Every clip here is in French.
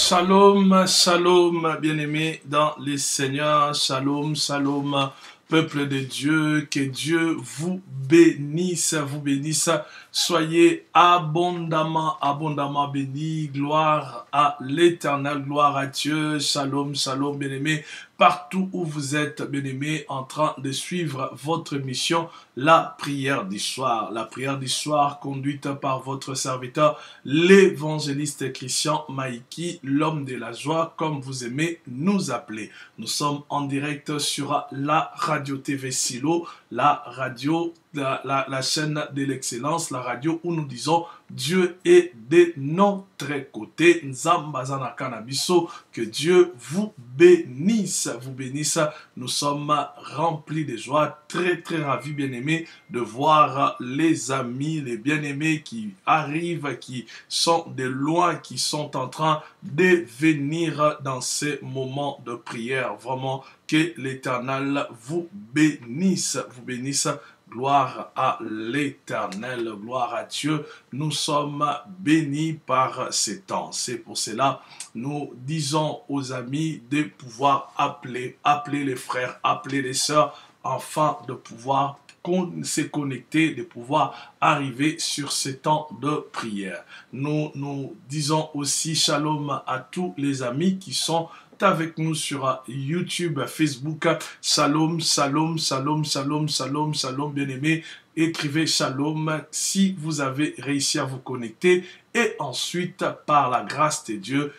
Shalom, shalom, bien-aimés dans les seigneurs, shalom, shalom, peuple de Dieu, que Dieu vous bénisse, soyez abondamment, abondamment bénis, gloire à l'Éternel, gloire à Dieu, shalom, shalom, bien-aimés, partout où vous êtes, bien-aimés, en train de suivre votre mission, la prière du soir conduite par votre serviteur, l'évangéliste Christian Maïki, l'homme de la joie, comme vous aimez nous appeler. Nous sommes en direct sur la radio TV Silo, la radio, la chaîne de l'excellence, la radio où nous disons Dieu est de notre côté. Nzambazana Kanabiso, que Dieu vous bénisse, Nous sommes remplis de joie, très très ravis, bien-aimés, de voir les amis, les bien-aimés qui arrivent, qui sont de loin, qui sont en train de venir dans ces moments de prière. Vraiment, que l'Éternel vous bénisse, Gloire à l'Éternel, gloire à Dieu. Nous sommes bénis par ces temps. C'est pour cela nous disons aux amis de pouvoir appeler les frères, appeler les sœurs, afin de pouvoir se connecter, de pouvoir arriver sur ces temps de prière. Nous disons aussi shalom à tous les amis qui sont avec nous sur YouTube, Facebook. Shalom, shalom, shalom, shalom, shalom, shalom, bien-aimés. Écrivez shalom si vous avez réussi à vous connecter. Et ensuite, par la grâce de Dieu,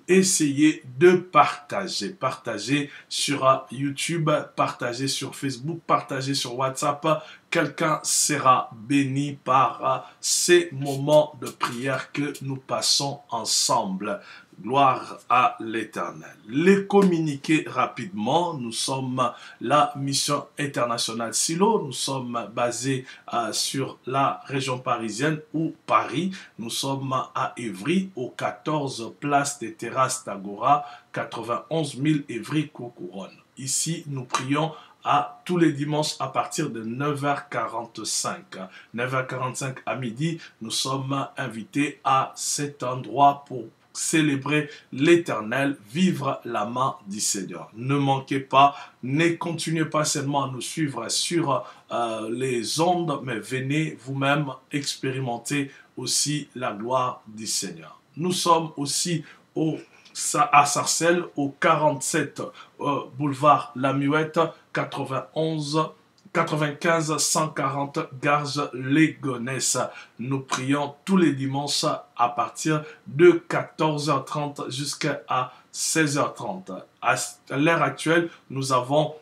essayez de partager. Partagez sur YouTube, partagez sur Facebook, partagez sur WhatsApp. Quelqu'un sera béni par ces moments de prière que nous passons ensemble. Gloire à l'Éternel. Les communiquer rapidement. Nous sommes la mission internationale Silo. Nous sommes basés sur la région parisienne ou Paris. Nous sommes à Évry, aux 14 places des terrasses d'Agora, 91 000 Évry-Couronne. Ici, nous prions à tous les dimanches à partir de 9h45. 9h45 à midi, nous sommes invités à cet endroit pour célébrer l'Éternel, vivre la main du Seigneur. Ne manquez pas, ne continuez pas seulement à nous suivre sur les ondes, mais venez vous-même expérimenter aussi la gloire du Seigneur. Nous sommes aussi à Sarcelles, au 47 boulevard La Muette, 95 140 Garges-les-Gonesse. Nous prions tous les dimanches à partir de 14h30 jusqu'à 16h30. À l'heure actuelle, nous avons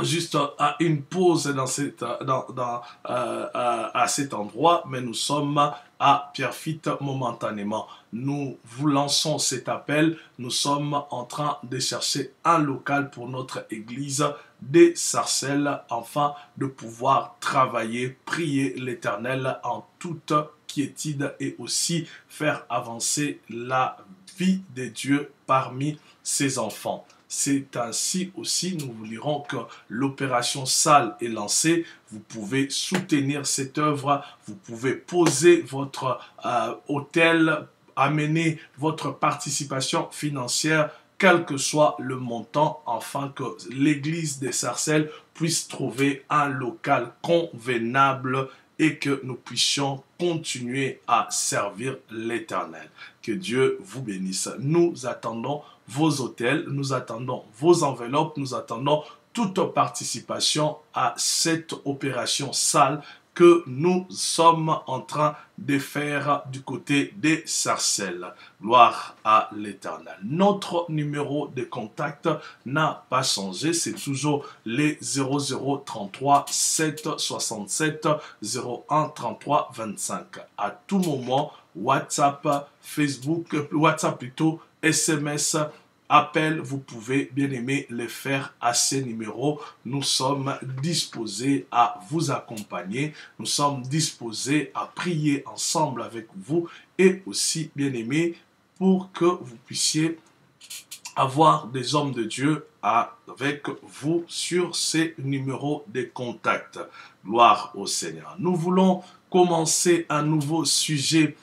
juste une pause à cet endroit, mais nous sommes à Pierrefitte momentanément. Nous vous lançons cet appel. Nous sommes en train de chercher un local pour notre église des Sarcelles, afin de pouvoir travailler, prier l'Éternel en toute quiétude et aussi faire avancer la vie de Dieu parmi ses enfants. C'est ainsi aussi, nous vous dirons que l'opération Salle est lancée. Vous pouvez soutenir cette œuvre, vous pouvez poser votre hôtel, amener votre participation financière, quel que soit le montant, afin que l'église des Sarcelles puisse trouver un local convenable et que nous puissions continuer à servir l'Éternel. Que Dieu vous bénisse. Nous attendons vos hôtels, nous attendons vos enveloppes, nous attendons toute participation à cette opération Salle que nous sommes en train de faire du côté des Sarcelles. Gloire à l'Éternel. Notre numéro de contact n'a pas changé, c'est toujours les 0033 767 01 33 25. À tout moment, WhatsApp, Facebook, WhatsApp plutôt, SMS, appel, vous pouvez bien aimer les faire à ces numéros. Nous sommes disposés à vous accompagner. Nous sommes disposés à prier ensemble avec vous et aussi bien aimé pour que vous puissiez avoir des hommes de Dieu avec vous sur ces numéros de contact. Gloire au Seigneur. Nous voulons commencer un nouveau sujet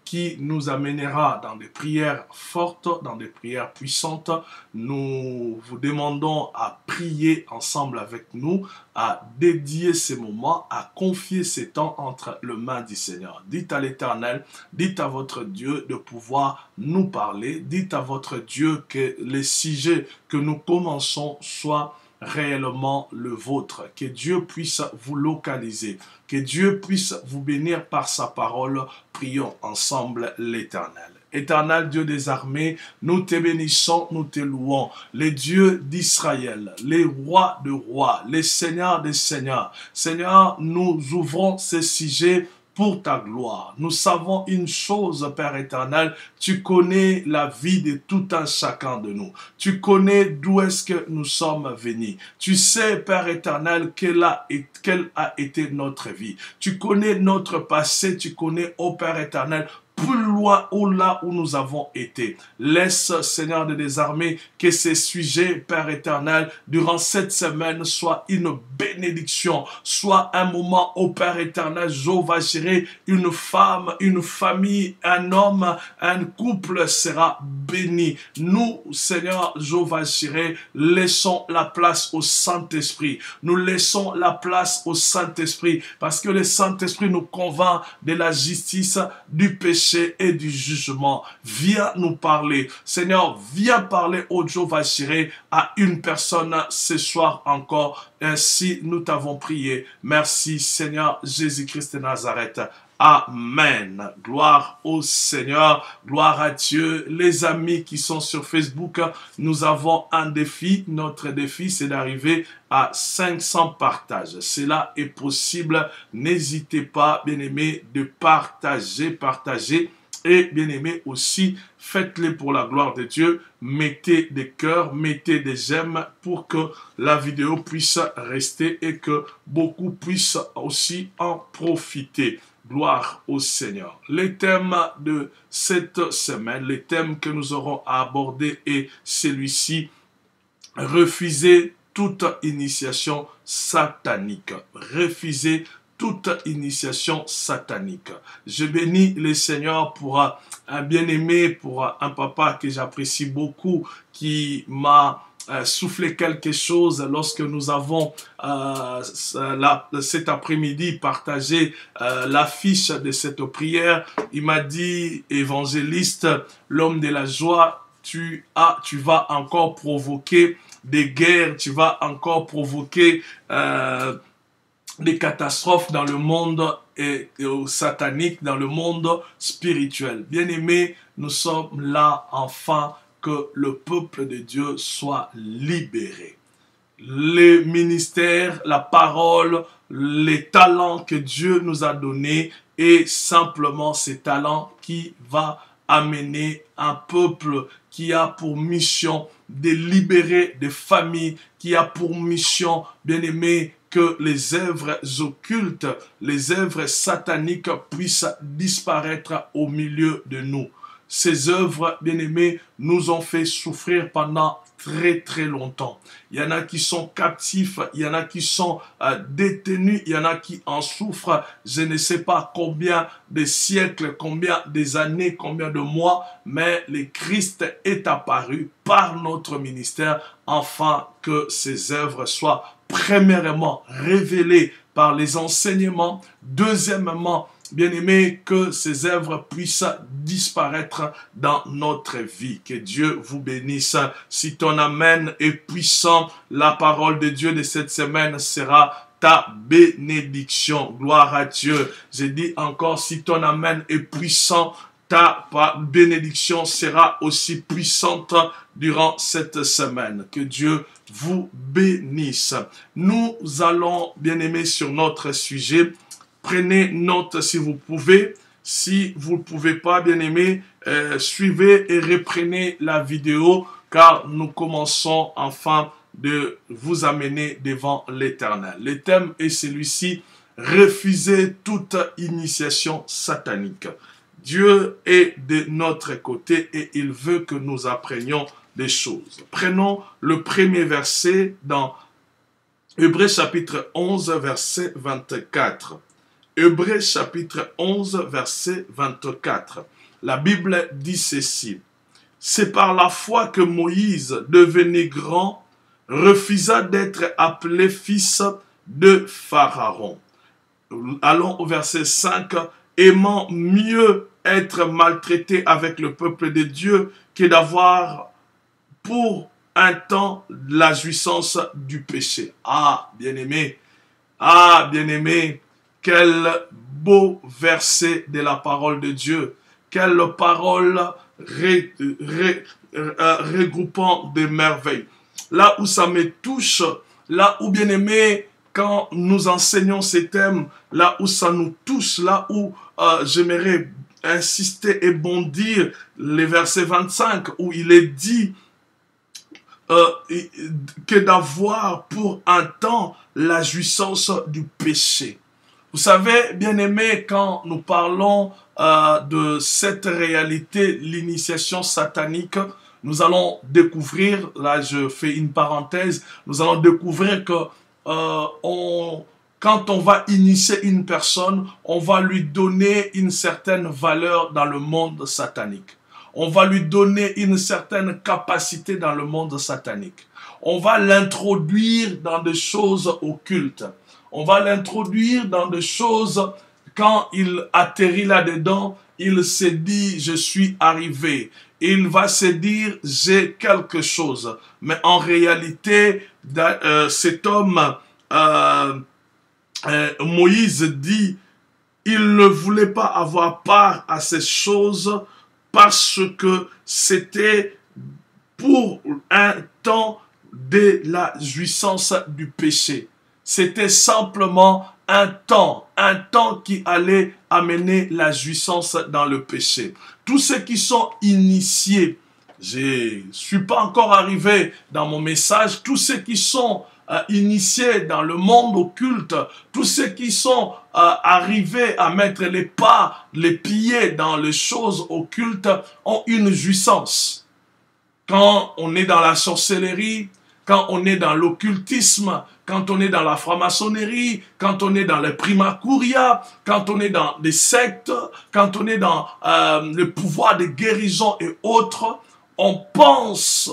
qui nous amènera dans des prières fortes, dans des prières puissantes. Nous vous demandons à prier ensemble avec nous, à dédier ces moments, à confier ces temps entre les mains du Seigneur. Dites à l'Éternel, dites à votre Dieu de pouvoir nous parler, dites à votre Dieu que les sujets que nous commençons soient réellement le vôtre, que Dieu puisse vous localiser, que Dieu puisse vous bénir par sa parole. Prions ensemble l'Éternel. Éternel Dieu des armées, nous te bénissons, nous te louons, les dieux d'Israël, les rois de rois, les seigneurs des seigneurs. Seigneur, nous ouvrons ces sujets pour ta gloire. Nous savons une chose, Père éternel, tu connais la vie de tout un chacun de nous. Tu connais d'où est-ce que nous sommes venus. Tu sais, Père éternel, quelle a été notre vie. Tu connais notre passé, tu connais, ô Père éternel, plus loin ou là où nous avons été. Laisse, Seigneur des armées, que ces sujets, Père éternel, durant cette semaine, soient une bénédiction, soit un moment, ô Père éternel, Jéhovah Jireh, une femme, une famille, un homme, un couple sera béni. Nous, Seigneur Jéhovah Jireh, laissons la place au Saint-Esprit. Nous laissons la place au Saint-Esprit parce que le Saint-Esprit nous convainc de la justice, du péché et du jugement. Viens nous parler. Seigneur, viens parler au Jéhovah Jireh à une personne ce soir encore. Ainsi, nous t'avons prié. Merci, Seigneur Jésus-Christ de Nazareth. Amen. Gloire au Seigneur, gloire à Dieu. Les amis qui sont sur Facebook, nous avons un défi. Notre défi, c'est d'arriver à 500 partages. Cela est possible. N'hésitez pas, bien-aimés, de partager. Et bien-aimés aussi, faites-les pour la gloire de Dieu. Mettez des cœurs, mettez des j'aime pour que la vidéo puisse rester et que beaucoup puissent aussi en profiter. Gloire au Seigneur. Les thèmes de cette semaine, les thèmes que nous aurons à aborder est celui-ci: refuser toute initiation satanique. Refuser toute initiation satanique. Je bénis le Seigneur pour un bien-aimé, pour un papa que j'apprécie beaucoup, qui m'a soufflé quelque chose lorsque nous avons cet après-midi partagé l'affiche de cette prière. Il m'a dit: évangéliste, l'homme de la joie, tu vas encore provoquer des guerres, tu vas encore provoquer des catastrophes dans le monde et satanique, dans le monde spirituel. Bien-aimés, nous sommes là enfin que le peuple de Dieu soit libéré. Les ministères, la parole, les talents que Dieu nous a donnés, et simplement ces talents qui va amener un peuple qui a pour mission de libérer des familles, qui a pour mission, bien aimé, que les œuvres occultes, les œuvres sataniques puissent disparaître au milieu de nous. Ces œuvres, bien-aimés, nous ont fait souffrir pendant très longtemps. Il y en a qui sont captifs, il y en a qui sont détenus, il y en a qui en souffrent. Je ne sais pas combien de siècles, combien des années, combien de mois, mais le Christ est apparu par notre ministère, afin que ces œuvres soient premièrement révélées par les enseignements, deuxièmement, bien-aimés, que ces œuvres puissent disparaître dans notre vie. Que Dieu vous bénisse. Si ton amen est puissant, la parole de Dieu de cette semaine sera ta bénédiction. Gloire à Dieu. J'ai dit encore, si ton amen est puissant, ta bénédiction sera aussi puissante durant cette semaine. Que Dieu vous bénisse. Nous allons, bien-aimés, sur notre sujet. Prenez note si vous pouvez. Si vous ne pouvez pas, bien-aimés, suivez et reprenez la vidéo, car nous commençons enfin de vous amener devant l'Éternel. Le thème est celui-ci: refuser toute initiation satanique. Dieu est de notre côté et il veut que nous apprenions des choses. Prenons le premier verset dans Hébreux chapitre 11, verset 24. Hébreux chapitre 11, verset 24. La Bible dit ceci. C'est par la foi que Moïse, devenu grand, refusa d'être appelé fils de Pharaon. Allons au verset 5. Aimant mieux être maltraité avec le peuple de Dieu que d'avoir pour un temps la jouissance du péché. Ah, bien-aimé. Ah, bien-aimé. Quel beau verset de la parole de Dieu. Quelle parole regroupant des merveilles. Là où ça me touche, là où, bien aimé, quand nous enseignons ces thèmes, là où ça nous touche, là où j'aimerais insister et bondir, les versets 25, où il est dit que d'avoir pour un temps la jouissance du péché. Vous savez, bien-aimés, quand nous parlons de cette réalité, l'initiation satanique, nous allons découvrir, là je fais une parenthèse, nous allons découvrir que quand on va initier une personne, on va lui donner une certaine valeur dans le monde satanique. On va lui donner une certaine capacité dans le monde satanique. On va l'introduire dans des choses occultes. On va l'introduire dans des choses, quand il atterrit là-dedans, il se dit, je suis arrivé. Il va se dire, j'ai quelque chose. Mais en réalité, cet homme, Moïse dit, il ne voulait pas avoir part à ces choses parce que c'était pour un temps de la jouissance du péché. C'était simplement un temps qui allait amener la jouissance dans le péché. Tous ceux qui sont initiés, je ne suis pas encore arrivé dans mon message, tous ceux qui sont initiés dans le monde occulte, tous ceux qui sont arrivés à mettre les pieds dans les choses occultes ont une jouissance. Quand on est dans la sorcellerie, quand on est dans l'occultisme, quand on est dans la franc-maçonnerie, quand on est dans le primacuria, quand on est dans les sectes, quand on est dans le pouvoir de guérison et autres, on pense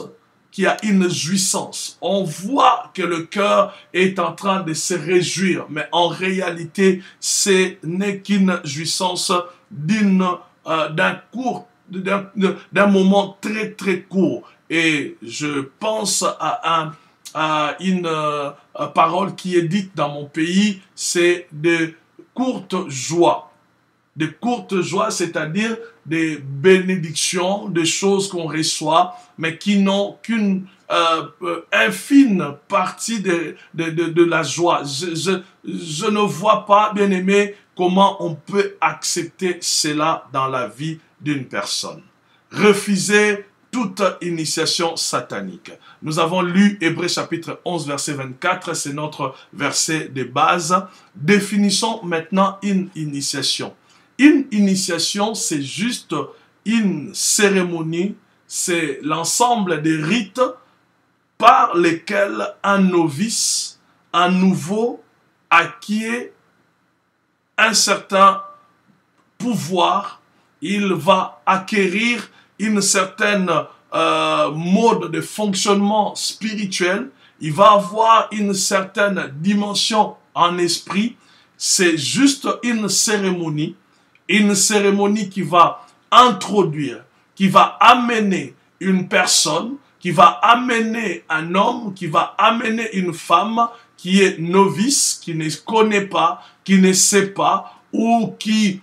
qu'il y a une jouissance. On voit que le cœur est en train de se réjouir, mais en réalité, ce n'est qu'une jouissance d'un moment très très court. Et je pense à une parole qui est dite dans mon pays, c'est de courtes joies. De courtes joies, c'est-à-dire des bénédictions, des choses qu'on reçoit, mais qui n'ont qu'une infime partie de la joie. Je ne vois pas, bien aimé, comment on peut accepter cela dans la vie d'une personne. Refuser toute initiation satanique. Nous avons lu Hébreux chapitre 11, verset 24, c'est notre verset de base. Définissons maintenant une initiation. Une initiation, c'est juste une cérémonie, c'est l'ensemble des rites par lesquels un novice, un nouveau, acquiert un certain pouvoir, il va acquérir une certaine mode de fonctionnement spirituel, il va avoir une certaine dimension en esprit. C'est juste une cérémonie qui va introduire, qui va amener une personne, qui va amener un homme, qui va amener une femme qui est novice, qui ne connaît pas, qui ne sait pas, ou qui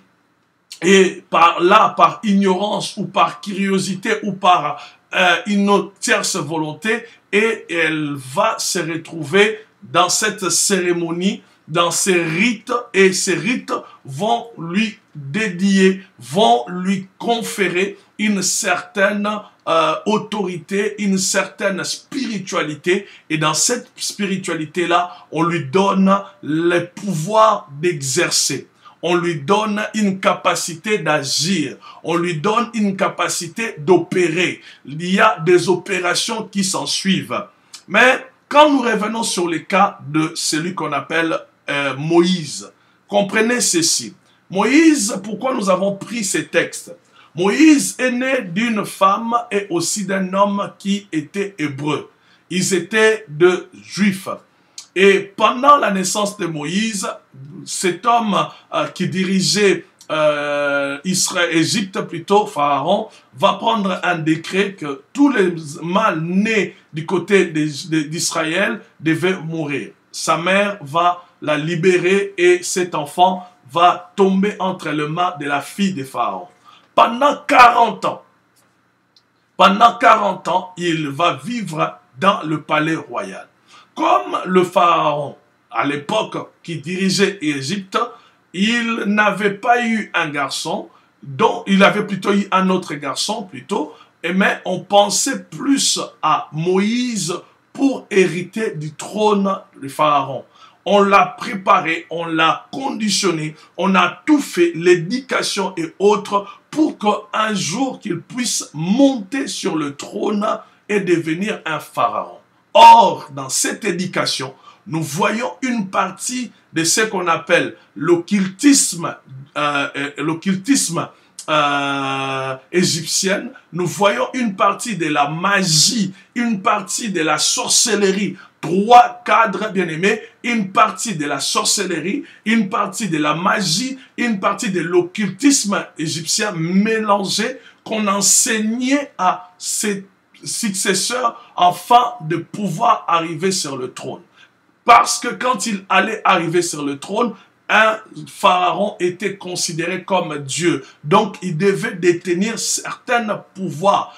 et par ignorance ou par curiosité ou par une tierce volonté, et elle va se retrouver dans cette cérémonie, dans ces rites, et ces rites vont lui dédier, vont lui conférer une certaine autorité, une certaine spiritualité, et dans cette spiritualité-là, on lui donne le pouvoir d'exercer. On lui donne une capacité d'agir. On lui donne une capacité d'opérer. Il y a des opérations qui s'en suivent. Mais quand nous revenons sur le cas de celui qu'on appelle Moïse, comprenez ceci. Moïse, pourquoi nous avons pris ces textes? Moïse est né d'une femme et aussi d'un homme qui était hébreu. Ils étaient de juifs. Et pendant la naissance de Moïse, cet homme qui dirigeait Israël, Égypte plutôt, Pharaon, va prendre un décret que tous les mâles nés du côté d'Israël devaient mourir. Sa mère va la libérer et cet enfant va tomber entre les mains de la fille de Pharaon. Pendant 40 ans, il va vivre dans le palais royal. Comme le Pharaon, à l'époque, qui dirigeait l'Égypte, il n'avait pas eu un garçon, donc il avait plutôt eu un autre garçon, plutôt, mais on pensait plus à Moïse pour hériter du trône du Pharaon. On l'a préparé, on l'a conditionné, on a tout fait, l'éducation et autres, pour qu'un jour qu'il puisse monter sur le trône et devenir un pharaon. Or, dans cette éducation, nous voyons une partie de ce qu'on appelle l'occultisme égyptienne. Nous voyons une partie de la magie, une partie de la sorcellerie. 3 cadres bien-aimés, une partie de la sorcellerie, une partie de la magie, une partie de l'occultisme égyptien mélangé qu'on enseignait à ses successeurs afin de pouvoir arriver sur le trône. Parce que quand il allait arriver sur le trône, un pharaon était considéré comme Dieu. Donc, il devait détenir certains pouvoirs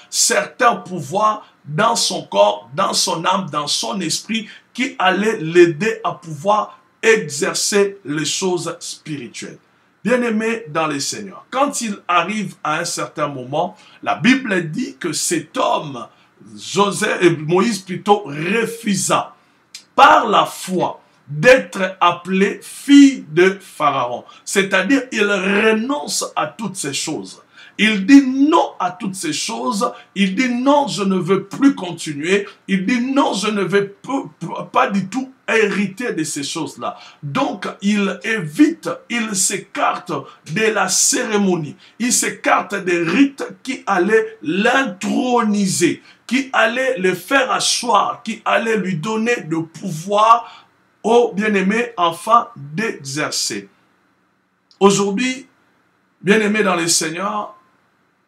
dans son corps, dans son âme, dans son esprit, qui allaient l'aider à pouvoir exercer les choses spirituelles. Bien-aimé dans le Seigneur, quand il arrive à un certain moment, la Bible dit que cet homme, Moïse plutôt, refusa par la foi d'être appelé fille de Pharaon. C'est-à-dire, il renonce à toutes ces choses. Il dit non à toutes ces choses. Il dit non, je ne veux plus continuer. Il dit non, je ne veux pas du tout hériter de ces choses-là. Donc, il évite, il s'écarte de la cérémonie. Il s'écarte des rites qui allaient l'introniser, qui allaient le faire asseoir, qui allaient lui donner le pouvoir au bien-aimé afin d'exercer. Aujourd'hui, bien-aimé dans le Seigneur,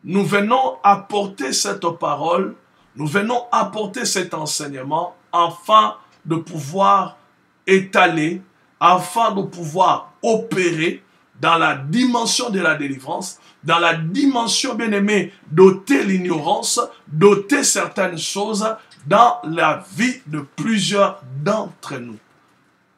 nous venons apporter cette parole, nous venons apporter cet enseignement afin de pouvoir étaler, afin de pouvoir opérer dans la dimension de la délivrance, dans la dimension, bien-aimé, d'ôter l'ignorance, d'ôter certaines choses dans la vie de plusieurs d'entre nous.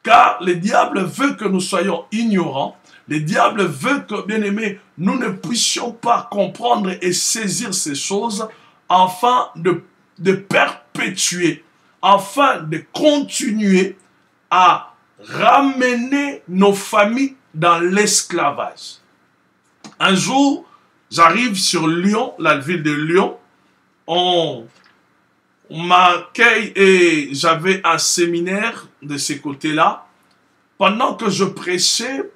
Car le diable veut que nous soyons ignorants. Le diable veut que, bien aimé, nous ne puissions pas comprendre et saisir ces choses afin de perpétuer, afin de continuer à ramener nos familles dans l'esclavage. Un jour, j'arrive sur Lyon, la ville de Lyon. On m'accueille et j'avais un séminaire de ce côté-là. Pendant que je prêchais,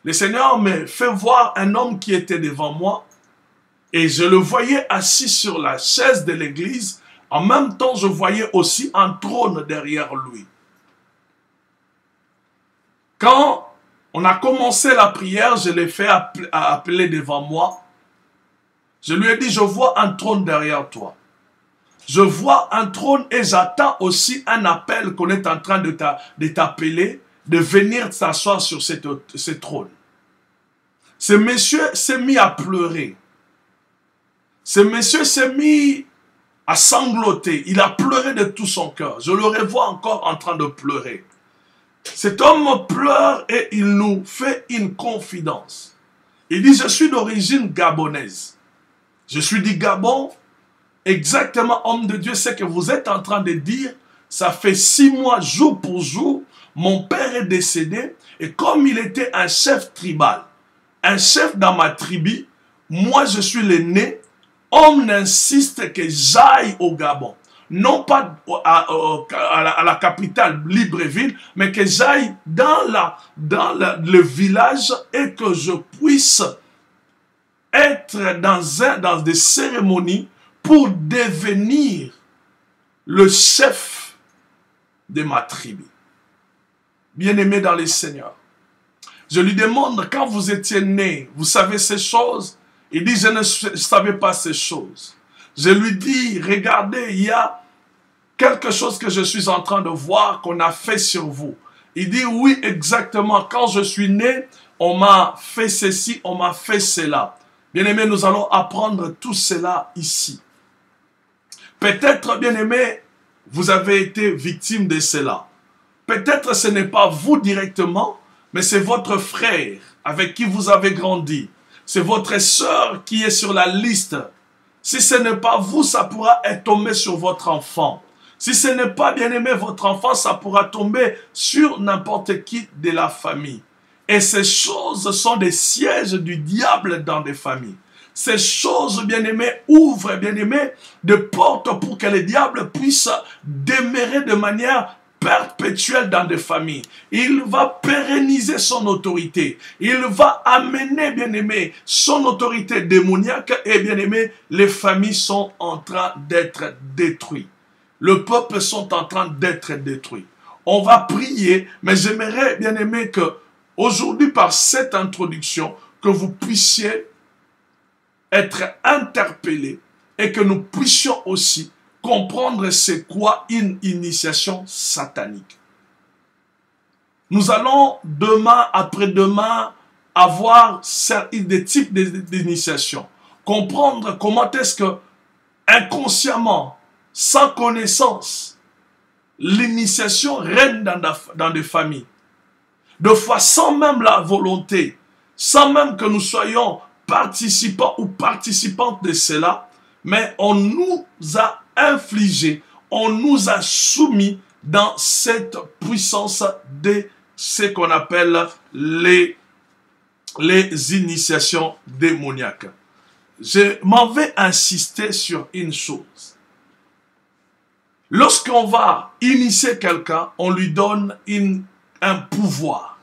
le Seigneur me fait voir un homme qui était devant moi et je le voyais assis sur la chaise de l'église. En même temps, je voyais aussi un trône derrière lui. Quand on a commencé la prière, je l'ai fait appeler devant moi. Je lui ai dit, je vois un trône derrière toi. Je vois un trône et j'attends aussi un appel qu'on est en train de t'appeler, de venir s'asseoir sur ce trône. Ce monsieur s'est mis à pleurer. Ce monsieur s'est mis à sangloter. Il a pleuré de tout son cœur. Je le revois encore en train de pleurer. Cet homme pleure et il nous fait une confidence. Il dit, je suis d'origine gabonaise. Je suis du Gabon. Exactement, homme de Dieu, ce que vous êtes en train de dire, ça fait 6 mois, jour pour jour, mon père est décédé, et comme il était un chef tribal, un chef dans ma tribu, moi je suis l'aîné, on insiste que j'aille au Gabon. non pas à la capitale Libreville, mais que j'aille dans le village et que je puisse être dans des cérémonies pour devenir le chef de ma tribu. Bien-aimé dans les Seigneurs, je lui demande, quand vous étiez né, vous savez ces choses? Il dit, je ne savais pas ces choses. Je lui dis, regardez, il y a quelque chose que je suis en train de voir qu'on a fait sur vous. Il dit, oui, exactement. Quand je suis né, on m'a fait ceci, on m'a fait cela. Bien-aimé, nous allons apprendre tout cela ici. Peut-être, bien-aimé, vous avez été victime de cela. Peut-être ce n'est pas vous directement, mais c'est votre frère avec qui vous avez grandi. C'est votre sœur qui est sur la liste. Si ce n'est pas vous, ça pourra être tombé sur votre enfant. Si ce n'est pas, bien-aimé, votre enfant, ça pourra tomber sur n'importe qui de la famille. Et ces choses sont des sièges du diable dans des familles. Ces choses, bien-aimés, ouvrent, bien-aimés, des portes pour que le diable puisse demeurer de manière perpétuelle dans des familles. Il va pérenniser son autorité. Il va amener, bien-aimé, son autorité démoniaque. Et, bien-aimé, les familles sont en train d'être détruites. Le peuple sont en train d'être détruit. On va prier, mais j'aimerais, bien-aimé, que aujourd'hui, par cette introduction, que vous puissiez être interpellés et que nous puissions aussi comprendre c'est quoi une initiation satanique. Nous allons demain, après-demain, avoir des types d'initiation. Comprendre comment est-ce que inconsciemment, sans connaissance, l'initiation règne dans des familles. De fois sans même la volonté, sans même que nous soyons participants ou participantes de cela, mais on nous a infligé, on nous a soumis dans cette puissance de ce qu'on appelle les initiations démoniaques. Je m'en vais insister sur une chose. Lorsqu'on va initier quelqu'un, on lui donne un pouvoir.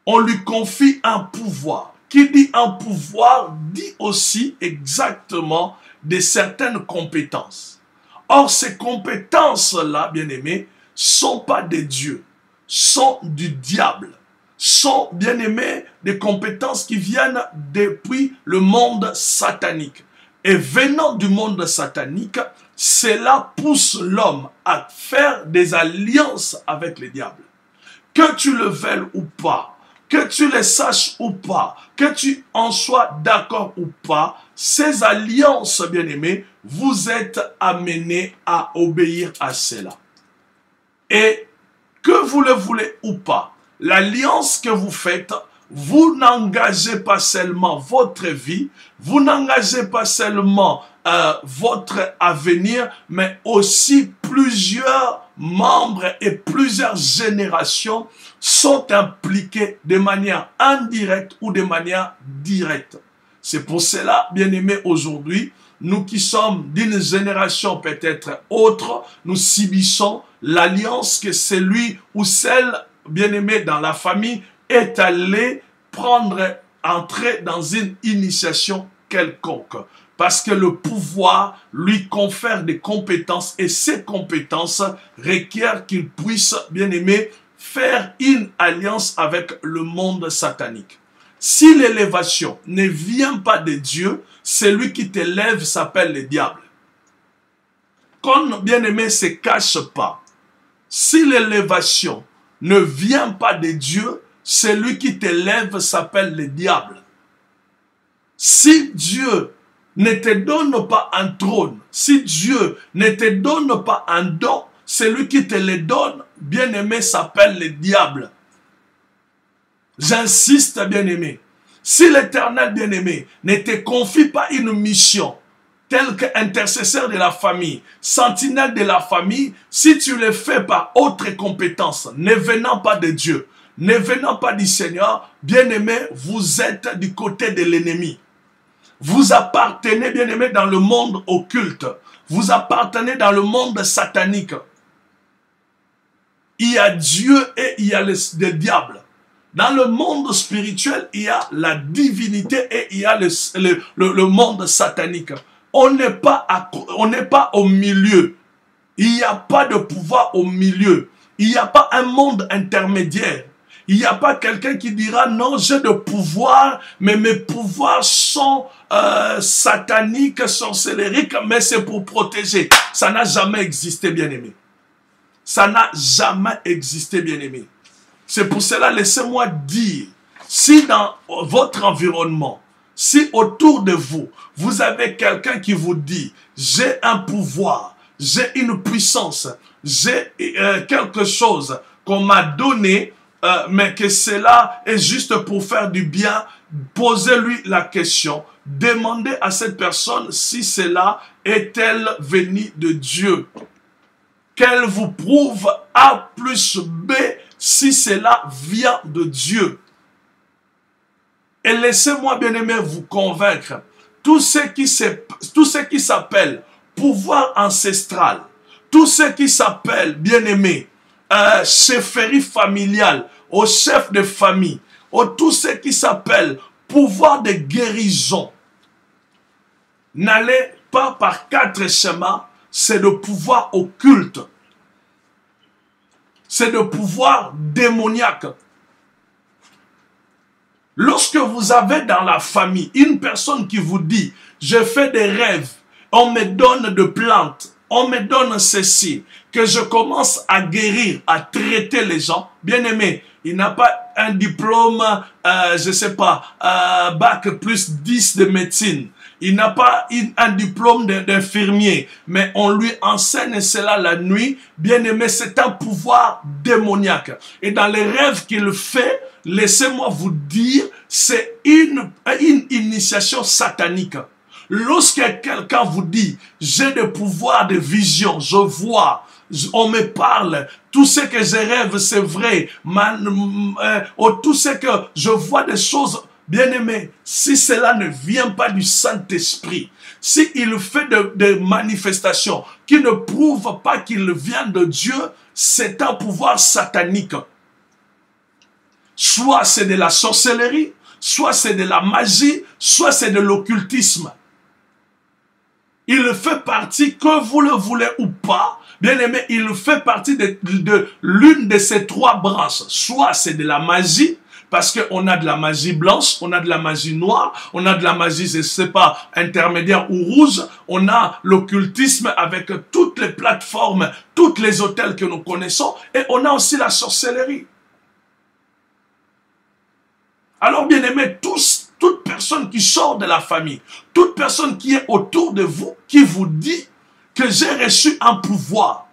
On lui confie un pouvoir. Qui dit un pouvoir dit aussi exactement de certaines compétences. Or, ces compétences-là, bien-aimés, sont pas des dieux, sont du diable. Sont, bien-aimés, des compétences qui viennent depuis le monde satanique. Et venant du monde satanique, cela pousse l'homme à faire des alliances avec le diable. Que tu le veuilles ou pas, que tu le saches ou pas, que tu en sois d'accord ou pas, ces alliances, bien-aimés, vous êtes amenés à obéir à cela. Et que vous le voulez ou pas, l'alliance que vous faites, vous n'engagez pas seulement votre vie, vous n'engagez pas seulement votre avenir, mais aussi plusieurs membres et plusieurs générations sont impliqués de manière indirecte ou de manière directe. C'est pour cela, bien-aimés, aujourd'hui, nous qui sommes d'une génération peut-être autre, nous subissons l'alliance que celui ou celle, bien-aimé dans la famille, est allé entrer dans une initiation quelconque. Parce que le pouvoir lui confère des compétences et ces compétences requièrent qu'il puisse, bien aimé, faire une alliance avec le monde satanique. Si l'élévation ne vient pas de Dieu, celui qui t'élève s'appelle le diable. Quand, bien aimé, ne se cache pas. Si l'élévation ne vient pas de Dieu, celui qui t'élève s'appelle le diable. Si Dieu ne te donne pas un trône, si Dieu ne te donne pas un don, celui qui te le donne, bien-aimé, s'appelle le diable. J'insiste, bien-aimé. Si l'Éternel, bien-aimé, ne te confie pas une mission, telle qu'intercesseur de la famille, sentinelle de la famille, si tu le fais par autre compétence, ne venant pas de Dieu, ne venant pas du Seigneur, bien-aimé, vous êtes du côté de l'ennemi. Vous appartenez, bien-aimés, dans le monde occulte. Vous appartenez dans le monde satanique. Il y a Dieu et il y a le diable. Dans le monde spirituel, il y a la divinité et il y a le monde satanique. On n'est pas au milieu. Il n'y a pas de pouvoir au milieu. Il n'y a pas un monde intermédiaire. Il n'y a pas quelqu'un qui dira non, j'ai de pouvoir, mais mes pouvoirs sont sataniques, sorcellériques, mais c'est pour protéger. Ça n'a jamais existé, bien-aimé. Ça n'a jamais existé, bien-aimé. C'est pour cela, laissez-moi dire, si dans votre environnement, si autour de vous, vous avez quelqu'un qui vous dit, j'ai un pouvoir, j'ai une puissance, j'ai quelque chose qu'on m'a donné, mais que cela est juste pour faire du bien, posez-lui la question. Demandez à cette personne si cela est-elle venue de Dieu. Qu'elle vous prouve A plus B si cela vient de Dieu. Et laissez-moi, bien-aimé, vous convaincre. Tout ce qui s'appelle pouvoir ancestral, tout ce qui s'appelle, bien-aimé, chefferie familiale, au chef de famille, ou tout ce qui s'appelle pouvoir de guérison, n'allez pas par 4 schémas, c'est le pouvoir occulte. C'est le pouvoir démoniaque. Lorsque vous avez dans la famille une personne qui vous dit, je fais des rêves, on me donne de plantes, on me donne ceci, que je commence à guérir, à traiter les gens, bien aimé, il n'a pas un diplôme, je ne sais pas, bac plus 10 de médecine. Il n'a pas un diplôme d'infirmier, mais on lui enseigne cela la nuit. Bien aimé, c'est un pouvoir démoniaque. Et dans les rêves qu'il fait, laissez-moi vous dire, c'est une initiation satanique. Lorsque quelqu'un vous dit, j'ai des pouvoirs de vision, je vois, on me parle, tout ce que je rêve, c'est vrai, tout ce que je vois des choses. Bien-aimé, si cela ne vient pas du Saint-Esprit, s'il fait des manifestations qui ne prouvent pas qu'il vient de Dieu, c'est un pouvoir satanique. Soit c'est de la sorcellerie, soit c'est de la magie, soit c'est de l'occultisme. Il fait partie, que vous le voulez ou pas, bien-aimé, il fait partie de l'une de ces 3 branches. Soit c'est de la magie, parce qu'on a de la magie blanche, on a de la magie noire, on a de la magie, je ne sais pas, intermédiaire ou rouge. On a l'occultisme avec toutes les plateformes, tous les hôtels que nous connaissons. Et on a aussi la sorcellerie. Alors, bien aimé, toute personne qui sort de la famille, toute personne qui est autour de vous, qui vous dit que j'ai reçu un pouvoir.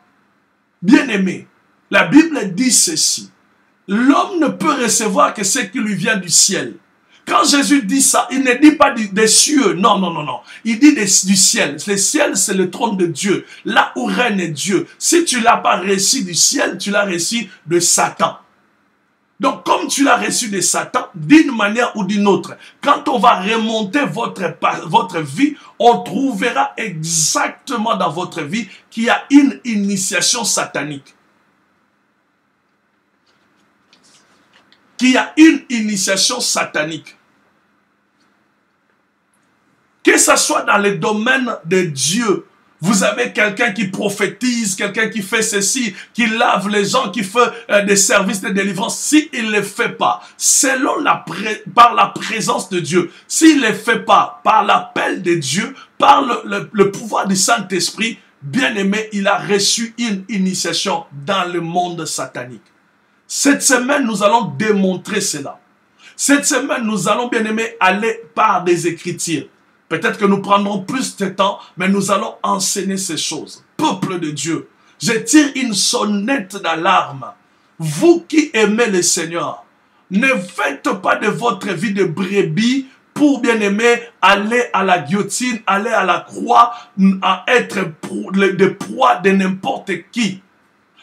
Bien aimé, la Bible dit ceci. L'homme ne peut recevoir que ce qui lui vient du ciel. Quand Jésus dit ça, il ne dit pas des cieux. Non, non, non, non. Il dit du ciel. Le ciel, c'est le trône de Dieu. Là où règne Dieu. Si tu ne l'as pas reçu du ciel, tu l'as reçu de Satan. Donc, comme tu l'as reçu de Satan, d'une manière ou d'une autre, quand on va remonter votre vie, on trouvera exactement dans votre vie qu'il y a une initiation satanique. Qu'il y a une initiation satanique. Que ce soit dans le domaine de Dieu, vous avez quelqu'un qui prophétise, quelqu'un qui fait ceci, qui lave les gens, qui fait des services de délivrance. S'il ne le fait pas, par la présence de Dieu, s'il ne le fait pas par l'appel de Dieu, par le pouvoir du Saint-Esprit, bien aimé, il a reçu une initiation dans le monde satanique. Cette semaine, nous allons démontrer cela. Cette semaine, nous allons, bien aimé, aller par des Écritures. Peut-être que nous prendrons plus de temps, mais nous allons enseigner ces choses. Peuple de Dieu, je tire une sonnette d'alarme. Vous qui aimez le Seigneur, ne faites pas de votre vie de brebis pour, bien aimer, aller à la guillotine, aller à la croix, à être de proie de n'importe qui.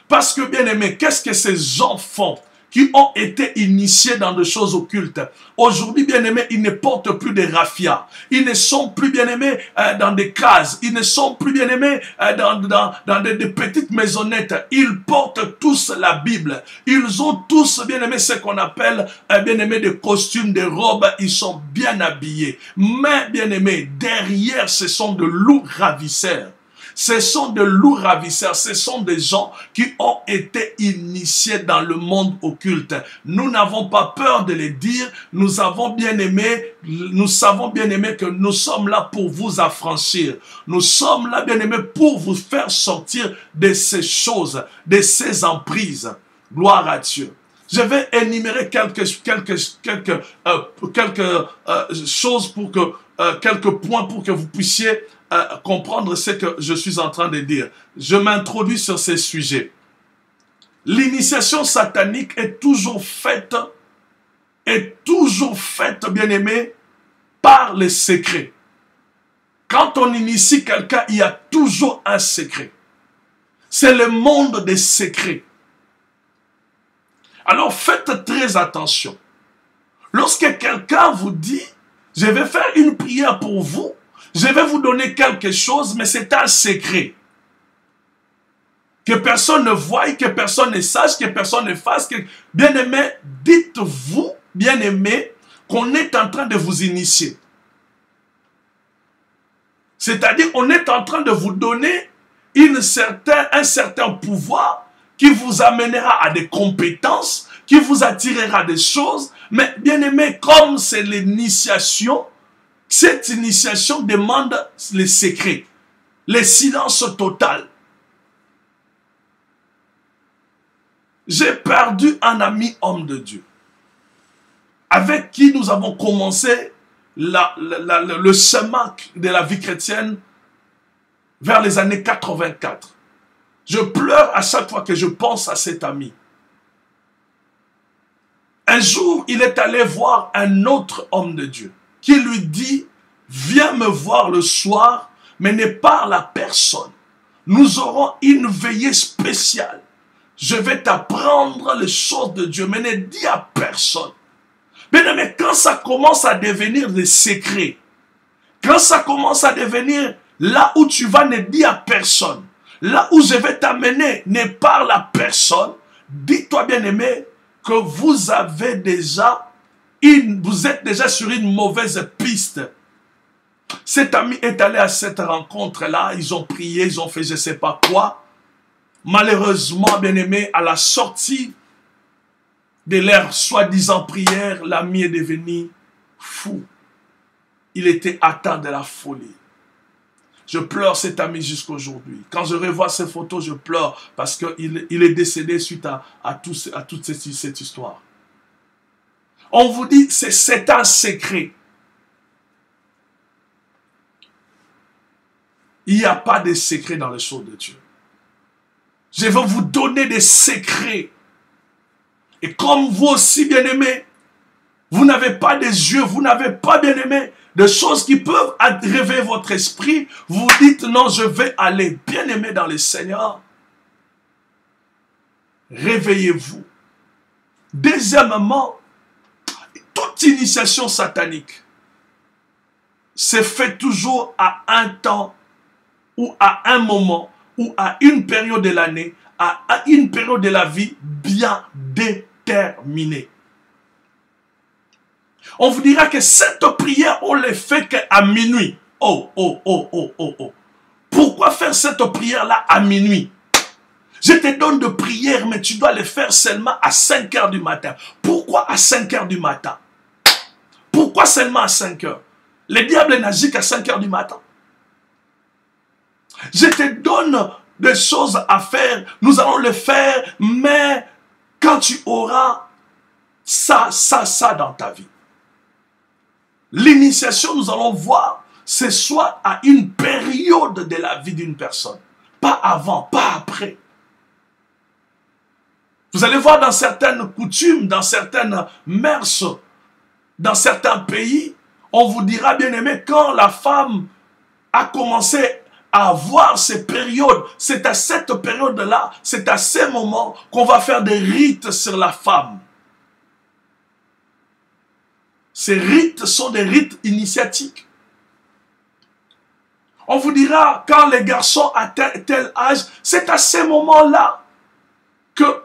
Parce que, bien aimé, qu'est-ce que ces gens font? qui ont été initiés dans des choses occultes. Aujourd'hui, bien-aimés, ils ne portent plus des raffias. Ils ne sont plus, bien-aimés, dans des cases. Ils ne sont plus, bien-aimés, dans des petites maisonnettes. Ils portent tous la Bible. Ils ont tous, bien-aimés, ce qu'on appelle, bien-aimés, des costumes, des robes. Ils sont bien habillés. Mais, bien-aimés, derrière, ce sont de loups ravisseurs. Ce sont des loups ravisseurs, ce sont des gens qui ont été initiés dans le monde occulte. Nous n'avons pas peur de les dire, nous savons bien aimé que nous sommes là pour vous affranchir. Nous sommes là, bien aimé, pour vous faire sortir de ces choses, de ces emprises. Gloire à Dieu. Je vais énumérer quelques choses pour que, quelques points pour que vous puissiez comprendre ce que je suis en train de dire. Je m'introduis sur ces sujets. L'initiation satanique est toujours faite, bien aimé, par les secrets. Quand on initie quelqu'un, il y a toujours un secret. C'est le monde des secrets. Alors faites très attention. Lorsque quelqu'un vous dit, je vais faire une prière pour vous, je vais vous donner quelque chose, mais c'est un secret. Que personne ne voie, que personne ne sache, que personne ne fasse. Bien-aimé, dites-vous, bien-aimé, qu'on est en train de vous initier. C'est-à-dire, on est en train de vous donner un certain pouvoir qui vous amènera à des compétences, qui vous attirera à des choses. Mais bien-aimé, comme c'est l'initiation, cette initiation demande les secrets, le silence total. J'ai perdu un ami homme de Dieu, avec qui nous avons commencé le chemin de la vie chrétienne vers les années 84. Je pleure à chaque fois que je pense à cet ami. Un jour, il est allé voir un autre homme de Dieu qui lui dit, viens me voir le soir, mais ne parle à personne. Nous aurons une veillée spéciale. Je vais t'apprendre les choses de Dieu, mais ne dis à personne. Mais quand ça commence à devenir des secrets, quand ça commence à devenir là où tu vas, ne dis à personne. Là où je vais t'amener, ne parle à personne. Dis-toi, bien-aimé, que vous êtes déjà sur une mauvaise piste. Cet ami est allé à cette rencontre-là, ils ont prié, ils ont fait je ne sais pas quoi. Malheureusement, bien-aimé, à la sortie de leur soi-disant prière, l'ami est devenu fou. Il était atteint de la folie. Je pleure cet ami jusqu'aujourd'hui. Quand je revois ces photos, je pleure parce qu'il est décédé suite à toute cette histoire. On vous dit, c'est un secret. Il n'y a pas de secret dans les choses de Dieu. Je vais vous donner des secrets. Et comme vous aussi, bien-aimés, vous n'avez pas des yeux, vous n'avez pas, bien-aimés, des choses qui peuvent réveiller votre esprit. Vous dites, non, je vais aller, bien-aimés dans le Seigneur. Réveillez-vous. Deuxièmement, toute initiation satanique se fait toujours à un temps ou à un moment ou à une période de l'année, à une période de la vie bien déterminée. On vous dira que cette prière, on ne les fait qu'à minuit. Oh. Pourquoi faire cette prière-là à minuit? Je te donne de prière, mais tu dois les faire seulement à 5 heures du matin. Pourquoi à 5 heures du matin? Pourquoi seulement à 5 heures? Le diable n'agit qu'à 5 heures du matin. Je te donne des choses à faire, nous allons le faire, mais quand tu auras ça dans ta vie. L'initiation, nous allons voir, c'est soit à une période de la vie d'une personne. Pas avant, pas après. Vous allez voir dans certaines coutumes, dans certaines mœurs, dans certains pays, on vous dira, bien aimé, quand la femme a commencé à avoir ces périodes. C'est à cette période-là, c'est à ces moments qu'on va faire des rites sur la femme. Ces rites sont des rites initiatiques. On vous dira, quand les garçons atteignent tel âge, c'est à ces moments-là que,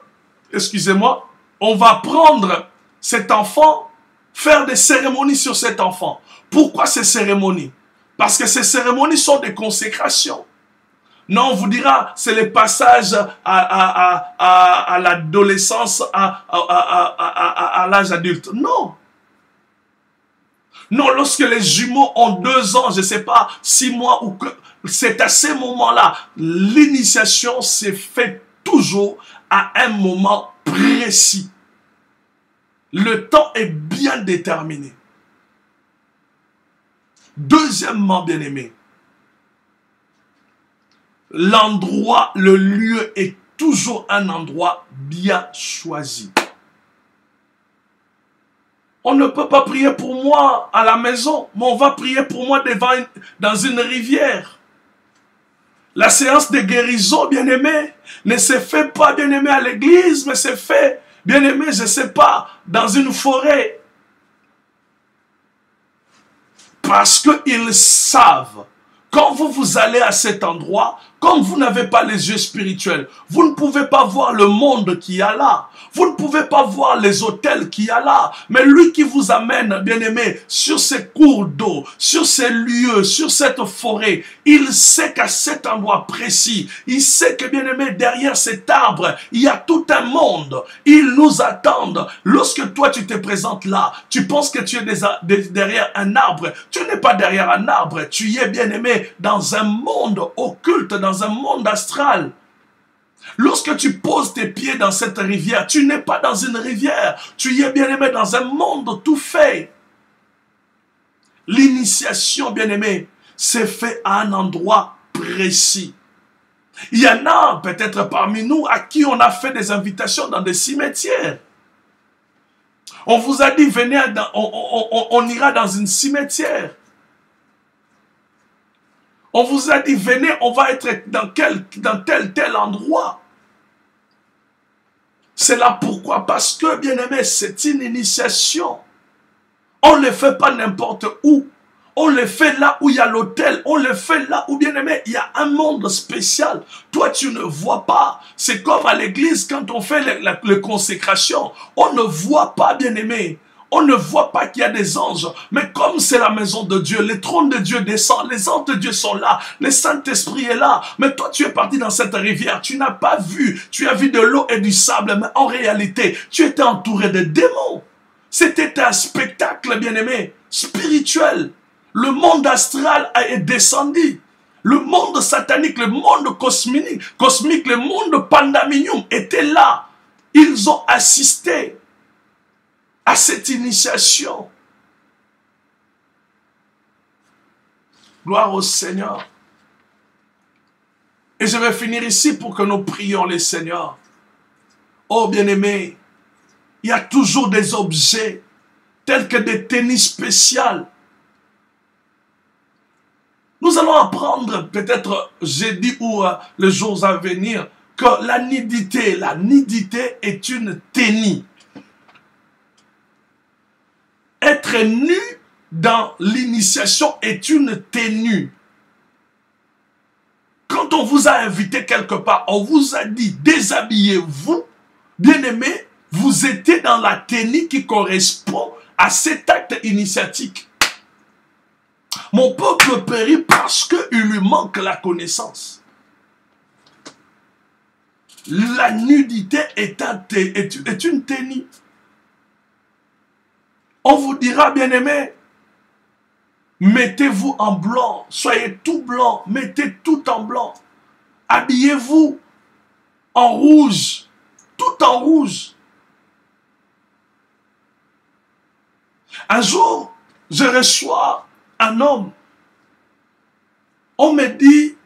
excusez-moi, on va prendre cet enfant, faire des cérémonies sur cet enfant. Pourquoi ces cérémonies? Parce que ces cérémonies sont des consécrations. Non, on vous dira, c'est les passages à l'adolescence, à l'âge adulte. Non. Non, lorsque les jumeaux ont 2 ans, je ne sais pas, 6 mois, ou que c'est à ces moments-là, l'initiation s'est faite toujours à un moment précis. Le temps est bien déterminé. Deuxièmement, bien-aimé, l'endroit, le lieu est toujours un endroit bien choisi. On ne peut pas prier pour moi à la maison, mais on va prier pour moi dans une rivière. La séance de guérison, bien-aimé, ne se fait pas, bien-aimé, à l'église, mais se fait, bien-aimé, je ne sais pas, dans une forêt. Parce qu'ils savent, quand vous allez à cet endroit, comme vous n'avez pas les yeux spirituels, vous ne pouvez pas voir le monde qu'il y a là. Vous ne pouvez pas voir les hôtels qu'il y a là. Mais lui qui vous amène, bien-aimé, sur ces cours d'eau, sur ces lieux, sur cette forêt, il sait qu'à cet endroit précis, il sait que, bien-aimé, derrière cet arbre, il y a tout un monde. Ils nous attendent. Lorsque toi, tu te présentes là, tu penses que tu es derrière un arbre. Tu n'es pas derrière un arbre. Tu y es, bien-aimé, dans un monde occulte, dans un monde astral. Lorsque tu poses tes pieds dans cette rivière, tu n'es pas dans une rivière. Tu y es, bien-aimé, dans un monde tout fait. L'initiation, bien-aimé, c'est fait à un endroit précis. Il y en a peut-être parmi nous à qui on a fait des invitations dans des cimetières. On vous a dit, venez, on ira dans une cimetière. On vous a dit, venez, on va être dans tel endroit. C'est là pourquoi? Parce que, bien-aimé, c'est une initiation. On ne le fait pas n'importe où. On le fait là où il y a l'autel. On le fait là où, bien-aimé, il y a un monde spécial. Toi, tu ne vois pas. C'est comme à l'église, quand on fait les consécrations. On ne voit pas, bien-aimé. On ne voit pas qu'il y a des anges. Mais comme c'est la maison de Dieu, le trône de Dieu descend, les anges de Dieu sont là, le Saint-Esprit est là. Mais toi, tu es parti dans cette rivière, tu n'as pas vu, tu as vu de l'eau et du sable, mais en réalité, tu étais entouré de démons. C'était un spectacle, bien-aimé, spirituel. Le monde astral est descendu. Le monde satanique, le monde cosmique, le monde pandaminium était là. Ils ont assisté à cette initiation. Gloire au Seigneur. Et je vais finir ici pour que nous prions le Seigneur. Oh bien-aimé, il y a toujours des objets tels que des tennis spéciales. Nous allons apprendre peut-être jeudi ou les jours à venir que la nudité est une tenue. Être nu dans l'initiation est une tenue. Quand on vous a invité quelque part, on vous a dit déshabillez-vous, bien-aimé, vous étiez dans la tenue qui correspond à cet acte initiatique. Mon peuple périt parce qu'il lui manque la connaissance. La nudité est une tenue. On vous dira, bien-aimé, mettez-vous en blanc, soyez tout blanc, mettez tout en blanc. Habillez-vous en rouge, tout en rouge. Un jour, je reçois un homme. On me dit,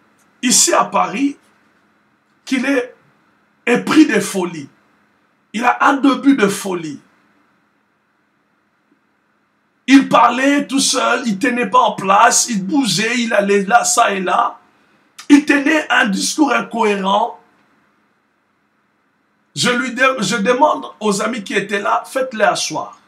ici à Paris, qu'il est épris de folie. Il a un début de folie. Il parlait tout seul, il ne tenait pas en place, il bougeait, il allait là, ça et là. Il tenait un discours incohérent. Je demande aux amis qui étaient là, faites-les asseoir.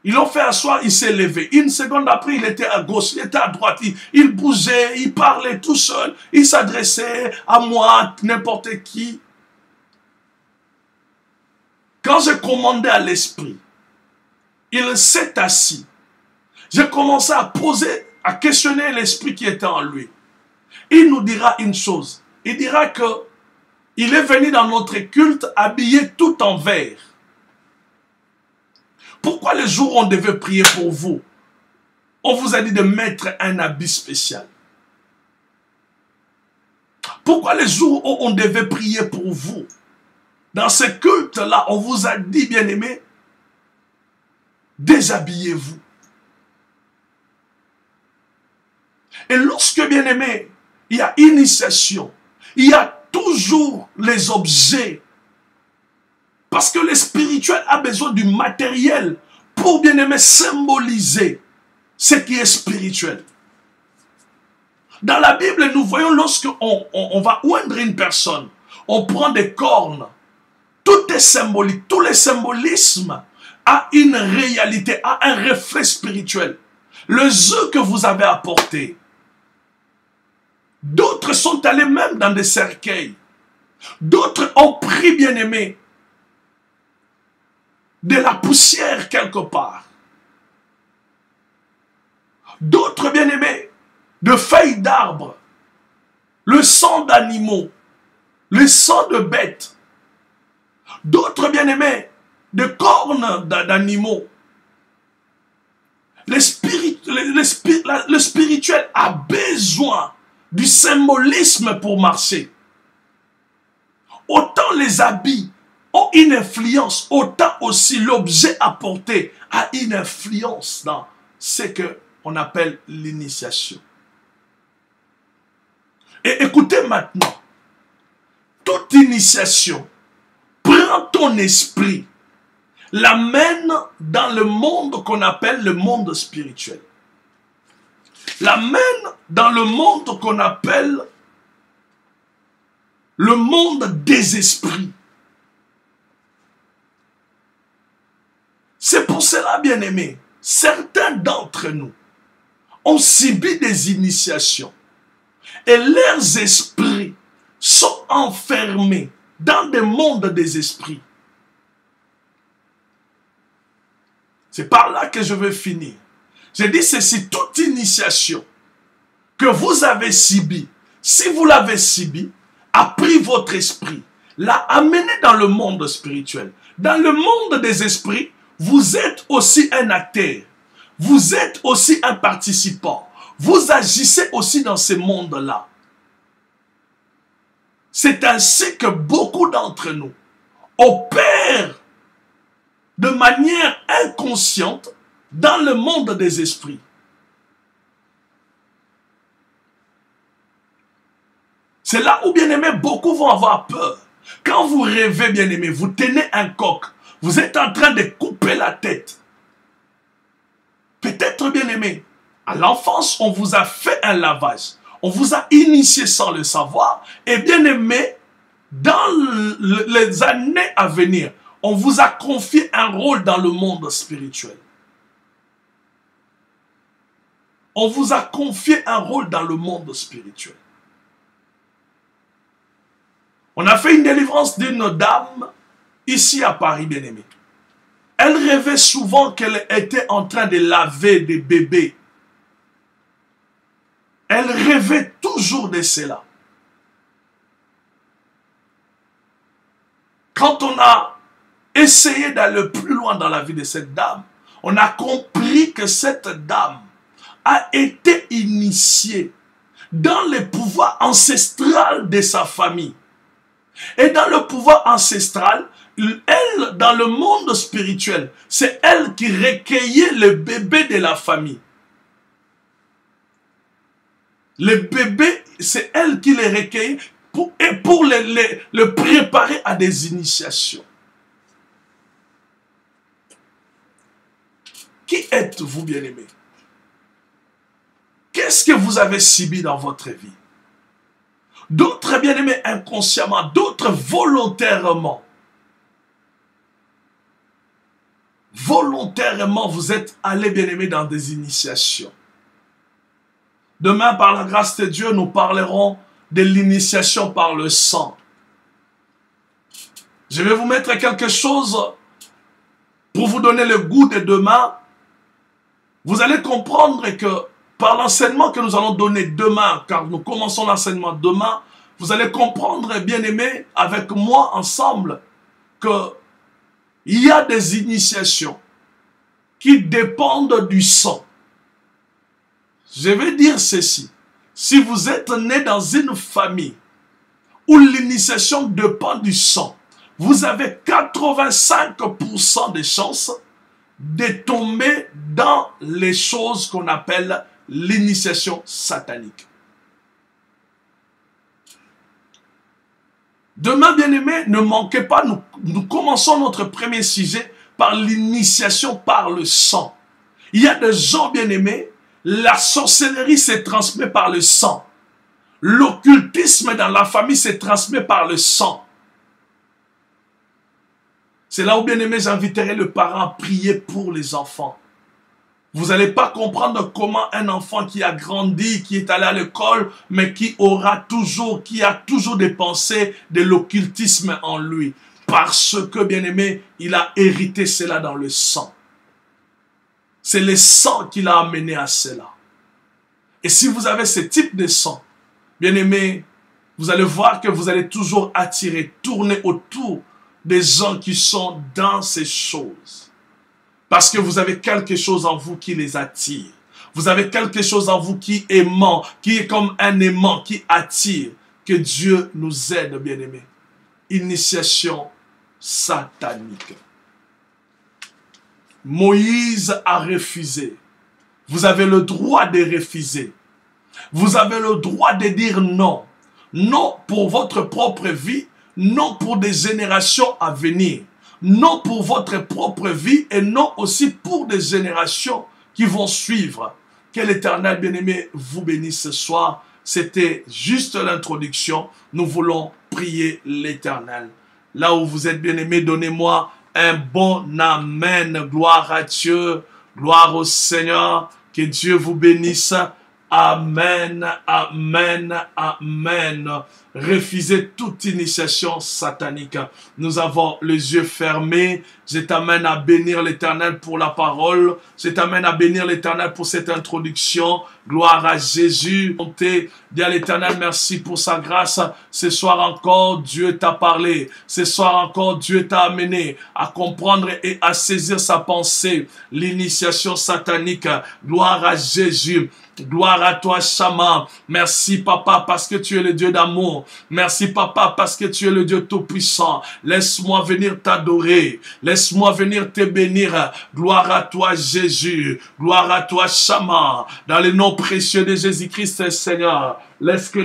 Ils l'ont fait asseoir, il s'est levé. Une seconde après, il était à gauche, il était à droite. Il bougeait, il parlait tout seul. Il s'adressait à moi, n'importe qui. Quand je commandais à l'esprit, il s'est assis. J'ai commencé à questionner l'esprit qui était en lui. Il nous dira une chose. Il dira que il est venu dans notre culte habillé tout en vert. Pourquoi le jour où on devait prier pour vous, on vous a dit de mettre un habit spécial? Pourquoi les jours où on devait prier pour vous, dans ce culte-là, on vous a dit, bien-aimés, déshabillez-vous. Et lorsque, bien-aimés, il y a initiation, il y a toujours les objets. Parce que le spirituel a besoin du matériel pour, bien-aimés, symboliser ce qui est spirituel. Dans la Bible, nous voyons lorsque on va oindre une personne, on prend des cornes. Tout est symbolique. Tous les symbolismes a une réalité, a un reflet spirituel. Le jeu que vous avez apporté. D'autres sont allés même dans des cercueils. D'autres ont pris, bien-aimés, de la poussière quelque part. D'autres, bien-aimés, de feuilles d'arbres, le sang d'animaux, le sang de bêtes. D'autres, bien-aimés, de cornes d'animaux. Le spirituel a besoin du symbolisme pour marcher. Autant les habits ont une influence, autant aussi l'objet apporté a une influence dans ce qu'on appelle l'initiation. Et écoutez maintenant, toute initiation prend ton esprit, l'amène dans le monde qu'on appelle le monde spirituel. L'amène dans le monde qu'on appelle le monde des esprits. C'est pour cela, bien-aimés, certains d'entre nous ont subi des initiations et leurs esprits sont enfermés dans des mondes des esprits. C'est par là que je veux finir. J'ai dit ceci, toute initiation que vous avez subie, si vous l'avez subie, a pris votre esprit, l'a amené dans le monde spirituel. Dans le monde des esprits, vous êtes aussi un acteur. Vous êtes aussi un participant. Vous agissez aussi dans ce monde-là. C'est ainsi que beaucoup d'entre nous opèrent de manière inconsciente dans le monde des esprits. C'est là où, bien aimé, beaucoup vont avoir peur. Quand vous rêvez, bien aimé, vous tenez un coq, vous êtes en train de couper la tête. Peut-être, bien aimé, à l'enfance, on vous a fait un lavage. On vous a initié sans le savoir. Et bien aimé, dans les années à venir, on vous a confié un rôle dans le monde spirituel. On vous a confié un rôle dans le monde spirituel. On a fait une délivrance d'une dame ici à Paris, bien-aimée. Elle rêvait souvent qu'elle était en train de laver des bébés. Elle rêvait toujours de cela. Quand on a essayé d'aller plus loin dans la vie de cette dame, on a compris que cette dame a été initiée dans le pouvoir ancestral de sa famille. Et dans le pouvoir ancestral, elle, dans le monde spirituel, c'est elle qui recueillait le bébé de la famille. Le bébé, c'est elle qui le recueillait pour le préparer à des initiations. Qui êtes-vous, bien-aimés? Qu'est-ce que vous avez subi dans votre vie? D'autres, bien-aimés, inconsciemment, d'autres volontairement. Volontairement, vous êtes allés, bien-aimés, dans des initiations. Demain, par la grâce de Dieu, nous parlerons de l'initiation par le sang. Je vais vous mettre quelque chose pour vous donner le goût de demain. Vous allez comprendre que par l'enseignement que nous allons donner demain, car nous commençons l'enseignement demain, vous allez comprendre, bien-aimés, avec moi ensemble, que il y a des initiations qui dépendent du sang. Je vais dire ceci. Si vous êtes né dans une famille où l'initiation dépend du sang, vous avez 85% de chances de tomber dans les choses qu'on appelle l'initiation satanique. Demain, bien-aimés, ne manquez pas, nous commençons notre premier sujet par l'initiation par le sang. Il y a des gens, bien-aimés, la sorcellerie se transmet par le sang. L'occultisme dans la famille se transmet par le sang. C'est là où, bien-aimés, j'inviterai le parent à prier pour les enfants. Vous n'allez pas comprendre comment un enfant qui a grandi, qui est allé à l'école, mais qui a toujours des pensées de l'occultisme en lui. Parce que, bien-aimé, il a hérité cela dans le sang. C'est le sang qui l'a amené à cela. Et si vous avez ce type de sang, bien-aimé, vous allez voir que vous allez toujours attirer, tourner autour des gens qui sont dans ces choses. Parce que vous avez quelque chose en vous qui les attire. Vous avez quelque chose en vous qui est aimant, qui est comme un aimant qui attire. Que Dieu nous aide, bien-aimés. Initiation satanique. Moïse a refusé. Vous avez le droit de refuser. Vous avez le droit de dire non. Non pour votre propre vie, non pour des générations à venir. Non pour votre propre vie et non aussi pour des générations qui vont suivre. Que l'Éternel bien-aimé vous bénisse ce soir. C'était juste l'introduction. Nous voulons prier l'Éternel. Là où vous êtes bien-aimé, donnez-moi un bon amen. Gloire à Dieu. Gloire au Seigneur. Que Dieu vous bénisse. Amen, amen, amen. Refusez toute initiation satanique. Nous avons les yeux fermés. Je t'amène à bénir l'Éternel pour la parole. Je t'amène à bénir l'Éternel pour cette introduction. Gloire à Jésus. Dis à l'Éternel merci pour sa grâce. Ce soir encore, Dieu t'a parlé. Ce soir encore, Dieu t'a amené à comprendre et à saisir sa pensée. L'initiation satanique. Gloire à Jésus. Gloire à toi, Shama. Merci, Papa, parce que tu es le Dieu d'amour. Merci, Papa, parce que tu es le Dieu tout-puissant. Laisse-moi venir t'adorer. Laisse-moi venir te bénir. Gloire à toi, Jésus. Gloire à toi, Shama. Dans le nom précieux de Jésus-Christ, Seigneur. Laisse que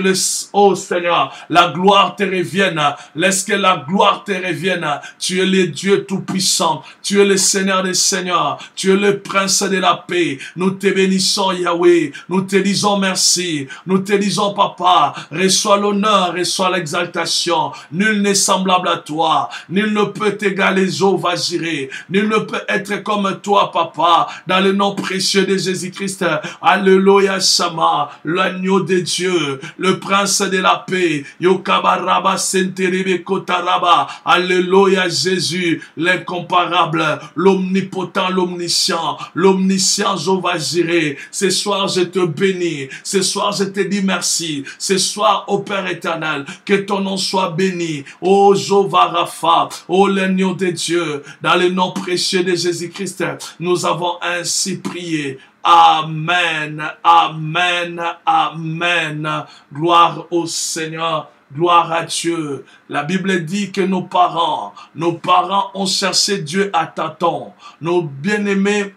oh Seigneur, la gloire te revienne. Laisse que la gloire te revienne. Tu es le Dieu tout-puissant. Tu es le Seigneur des Seigneurs. Tu es le Prince de la paix. Nous te bénissons, Yahweh. Nous te disons merci. Nous te disons, Papa, reçois l'honneur, reçois l'exaltation. Nul n'est semblable à toi. Nul ne peut t'égaler, Jéhovah Jireh. Nul ne peut être comme toi, Papa. Dans le nom précieux de Jésus-Christ. Alléluia, Shama, l'agneau de Dieu. Le prince de la paix, Yokabaraba Senteribe Kotaraba, Alléluia Jésus, l'incomparable, l'omnipotent, l'omniscient Jéhovah Jireh. Ce soir je te bénis, ce soir je te dis merci, ce soir ô Père éternel, que ton nom soit béni, ô Jéhovah Rapha, ô l'agneau de Dieu, dans le nom précieux de Jésus-Christ, nous avons ainsi prié. Amen, amen, amen. Gloire au Seigneur, gloire à Dieu. La Bible dit que nos parents ont cherché Dieu à tâtons. Nos bien-aimés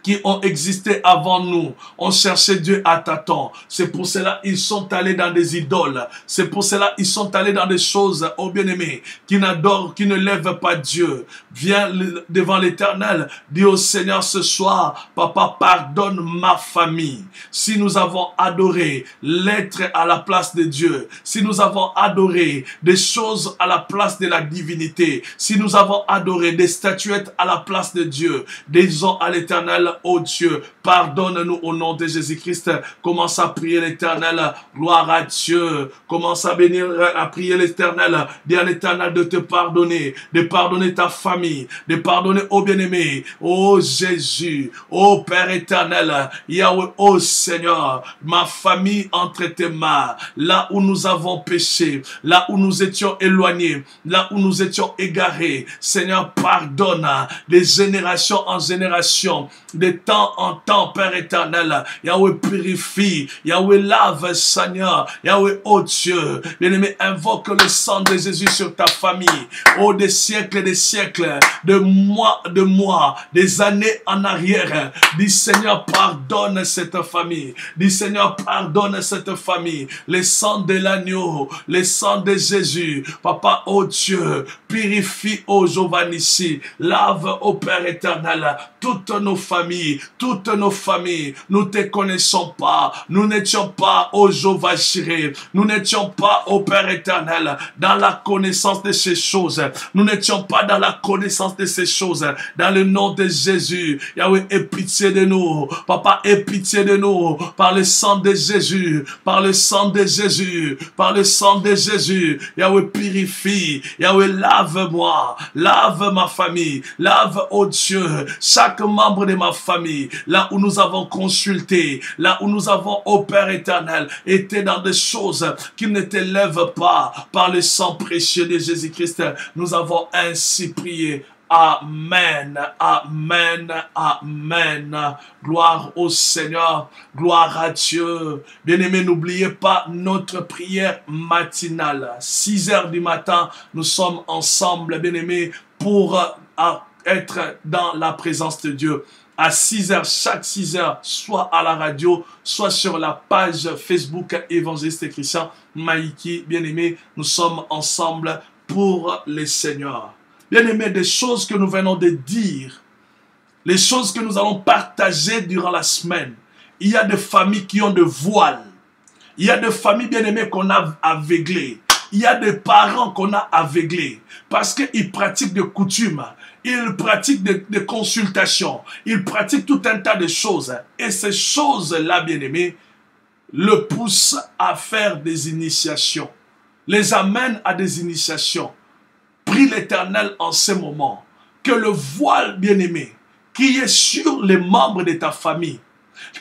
qui ont existé avant nous ont cherché Dieu à tâtons. C'est pour cela ils sont allés dans des idoles. C'est pour cela ils sont allés dans des choses, oh bien-aimé, qui n'adorent, qui ne lèvent pas Dieu. Viens devant l'Éternel, dis au Seigneur ce soir, Papa, pardonne ma famille. Si nous avons adoré l'être à la place de Dieu, si nous avons adoré des choses à la place de la divinité, si nous avons adoré des statuettes à la place de Dieu, disons à l'Éternel, oh Dieu, pardonne-nous au nom de Jésus-Christ. Commence à prier l'Éternel, gloire à Dieu. Commence à bénir, à prier l'Éternel, dis à l'Éternel de pardonner ta famille, de pardonner au bien-aimé, oh Jésus, oh Père éternel, Yahweh, oh Seigneur, ma famille entre tes mains, là où nous avons péché, là où nous étions éloignés, là où nous étions égarés, Seigneur, pardonne de génération en génération, de temps en temps, Père éternel, Yahweh purifie, Yahweh lave, Seigneur, Yahweh, oh Dieu, bien-aimé, invoque le sang de Jésus sur ta famille, oh des siècles et des siècles, de mois, des années en arrière, dis Seigneur, pardonne cette famille, dis Seigneur, pardonne cette famille, le sang de l'agneau, le sang de Jésus, Papa, oh Dieu, purifie, oh Jéhovah Nissi, lave, oh Père éternel, toutes nos familles, nous te connaissons pas, nous n'étions pas, oh Jéhovah Jireh, nous n'étions pas, oh Père éternel, dans la connaissance de ces choses, nous n'étions pas dans la connaissance de ces choses, dans le nom de Jésus, Yahweh, aie pitié de nous, Papa, aie pitié de nous, par le sang de Jésus, par le sang de Jésus, par le sang de Jésus, Yahweh, purifie, Yahweh, lave-moi, lave ma famille, lave, oh Dieu, chaque membre de ma famille, là où nous avons consulté, là où nous avons, oh Père éternel, été dans des choses qui ne t'élèvent pas, par le sang précieux de Jésus-Christ, nous avons ainsi prié. Amen, amen, amen. Gloire au Seigneur, gloire à Dieu. Bien-aimés, n'oubliez pas notre prière matinale. 6 heures du matin, nous sommes ensemble, bien-aimés, pour être dans la présence de Dieu. À 6 heures, chaque 6 heures, soit à la radio, soit sur la page Facebook Évangéliste Christian Maïki. Bien-aimés, nous sommes ensemble pour le Seigneur. Bien-aimés, des choses que nous venons de dire, les choses que nous allons partager durant la semaine. Il y a des familles qui ont des voiles. Il y a des familles, bien-aimées, qu'on a aveuglées. Il y a des parents qu'on a aveuglés parce qu'ils pratiquent des coutumes, ils pratiquent des consultations, ils pratiquent tout un tas de choses. Et ces choses-là, bien-aimés, le poussent à faire des initiations, les amènent à des initiations. Prie l'Éternel en ce moment, que le voile, bien-aimé, qui est sur les membres de ta famille,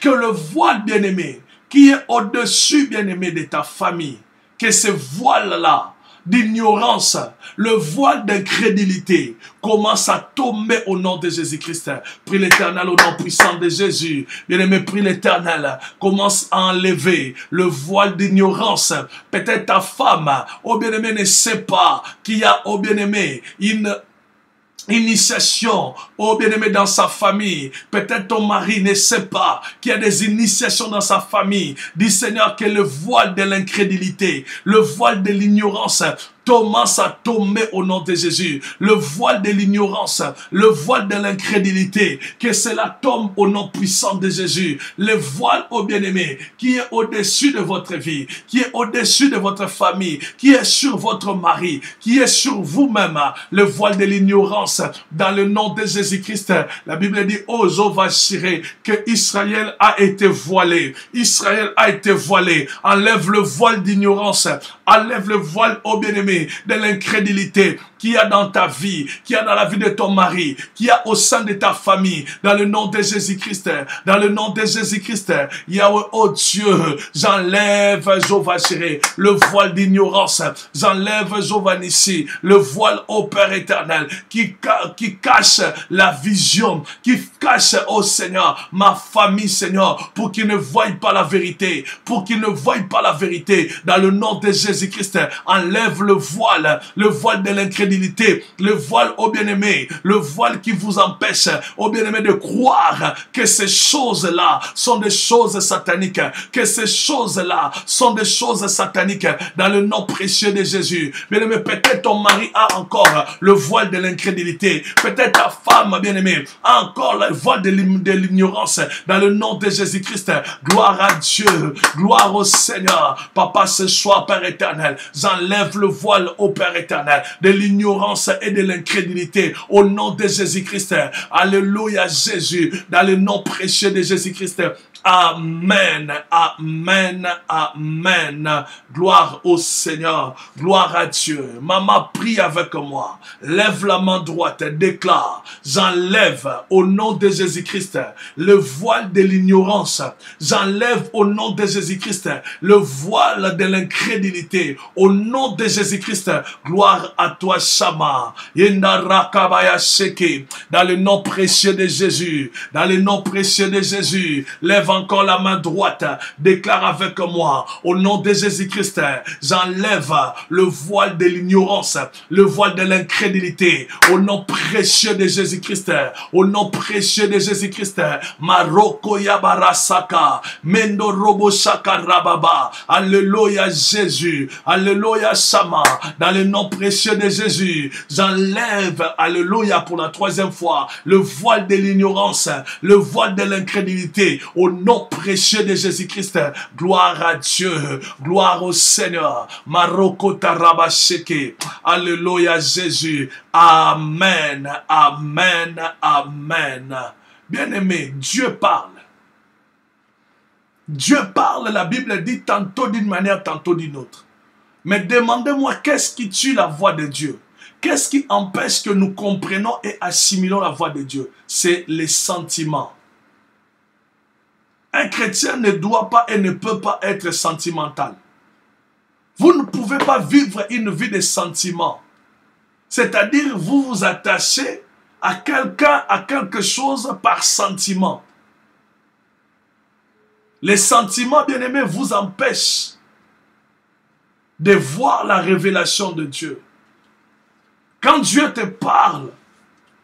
que le voile, bien-aimé, qui est au-dessus, bien-aimé, de ta famille, que ce voile-là d'ignorance, le voile d'incrédulité commence à tomber au nom de Jésus-Christ. Prie l'Éternel au nom puissant de Jésus. Bien-aimé, prie l'Éternel. Commence à enlever le voile d'ignorance. Peut-être ta femme, oh bien-aimé, ne sait pas qu'il y a, oh bien-aimé, une initiation, oh bien-aimé, dans sa famille. Peut-être ton mari ne sait pas qu'il y a des initiations dans sa famille. Dis Seigneur que le voile de l'incrédulité, le voile de l'ignorance commence à tomber au nom de Jésus. Le voile de l'ignorance, le voile de l'incrédulité, que cela tombe au nom puissant de Jésus. Le voile, ô bien-aimé, qui est au-dessus de votre vie, qui est au-dessus de votre famille, qui est sur votre mari, qui est sur vous-même, le voile de l'ignorance, dans le nom de Jésus-Christ. La Bible dit, oh Jéhovah Jireh, que Israël a été voilé. Israël a été voilé. Enlève le voile d'ignorance, enlève le voile, ô bien-aimé, de l'incrédulité qu'il y a dans ta vie, qu'il y a dans la vie de ton mari, qu'il y a au sein de ta famille, dans le nom de Jésus-Christ, dans le nom de Jésus-Christ, Yahweh, oh Dieu, j'enlève, Jéhovah Jireh, le voile d'ignorance, j'enlève, Jéhovah Nissi, le voile, ô Père éternel, qui cache la vision, qui cache, ô Seigneur, ma famille, Seigneur, pour qu'ils ne voient pas la vérité, pour qu'ils ne voient pas la vérité, dans le nom de Jésus-Christ, enlève le voile de l'incrédulité, l'incrédulité, le voile, ô bien-aimé, le voile qui vous empêche, ô bien-aimé, de croire que ces choses-là sont des choses sataniques, que ces choses-là sont des choses sataniques dans le nom précieux de Jésus. Bien-aimé, peut-être ton mari a encore le voile de l'incrédulité, peut-être ta femme, bien-aimé, a encore le voile de l'ignorance dans le nom de Jésus-Christ. Gloire à Dieu, gloire au Seigneur. Papa, ce soir, Père éternel, j'enlève le voile au Père éternel de l'ignorance et de l'incrédulité au nom de Jésus-Christ. Alléluia Jésus, dans le nom précieux de Jésus-Christ. Amen, amen, amen. Gloire au Seigneur, gloire à Dieu. Maman, prie avec moi. Lève la main droite, déclare. J'enlève au nom de Jésus-Christ le voile de l'ignorance. J'enlève au nom de Jésus-Christ le voile de l'incrédulité. Au nom de Jésus-Christ, gloire à toi, Shama. Dans le nom précieux de Jésus, dans le nom précieux de Jésus, lève encore la main droite, déclare avec moi, au nom de Jésus-Christ, j'enlève le voile de l'ignorance, le voile de l'incrédulité, au nom précieux de Jésus-Christ, au nom précieux de Jésus-Christ, Maroko Yabarasaka, Mendo Robo Shaka Rababa, Alléluia Jésus, Alléluia Shama, dans le nom précieux de Jésus, j'enlève, Alléluia, pour la troisième fois, le voile de l'ignorance, le voile de l'incrédulité, au nom précieux de Jésus-Christ. Gloire à Dieu, gloire au Seigneur. Maroko Tarabasheke. Alléluia Jésus. Amen, amen, amen. Bien-aimé, Dieu parle. Dieu parle, la Bible dit tantôt d'une manière, tantôt d'une autre. Mais demandez-moi, qu'est-ce qui tue la voix de Dieu? Qu'est-ce qui empêche que nous comprenions et assimilons la voix de Dieu? C'est les sentiments. Un chrétien ne doit pas et ne peut pas être sentimental. Vous ne pouvez pas vivre une vie de sentiments. C'est-à-dire, vous vous attachez à quelqu'un, à quelque chose par sentiment. Les sentiments, bien-aimés, vous empêchent de voir la révélation de Dieu. Quand Dieu te parle,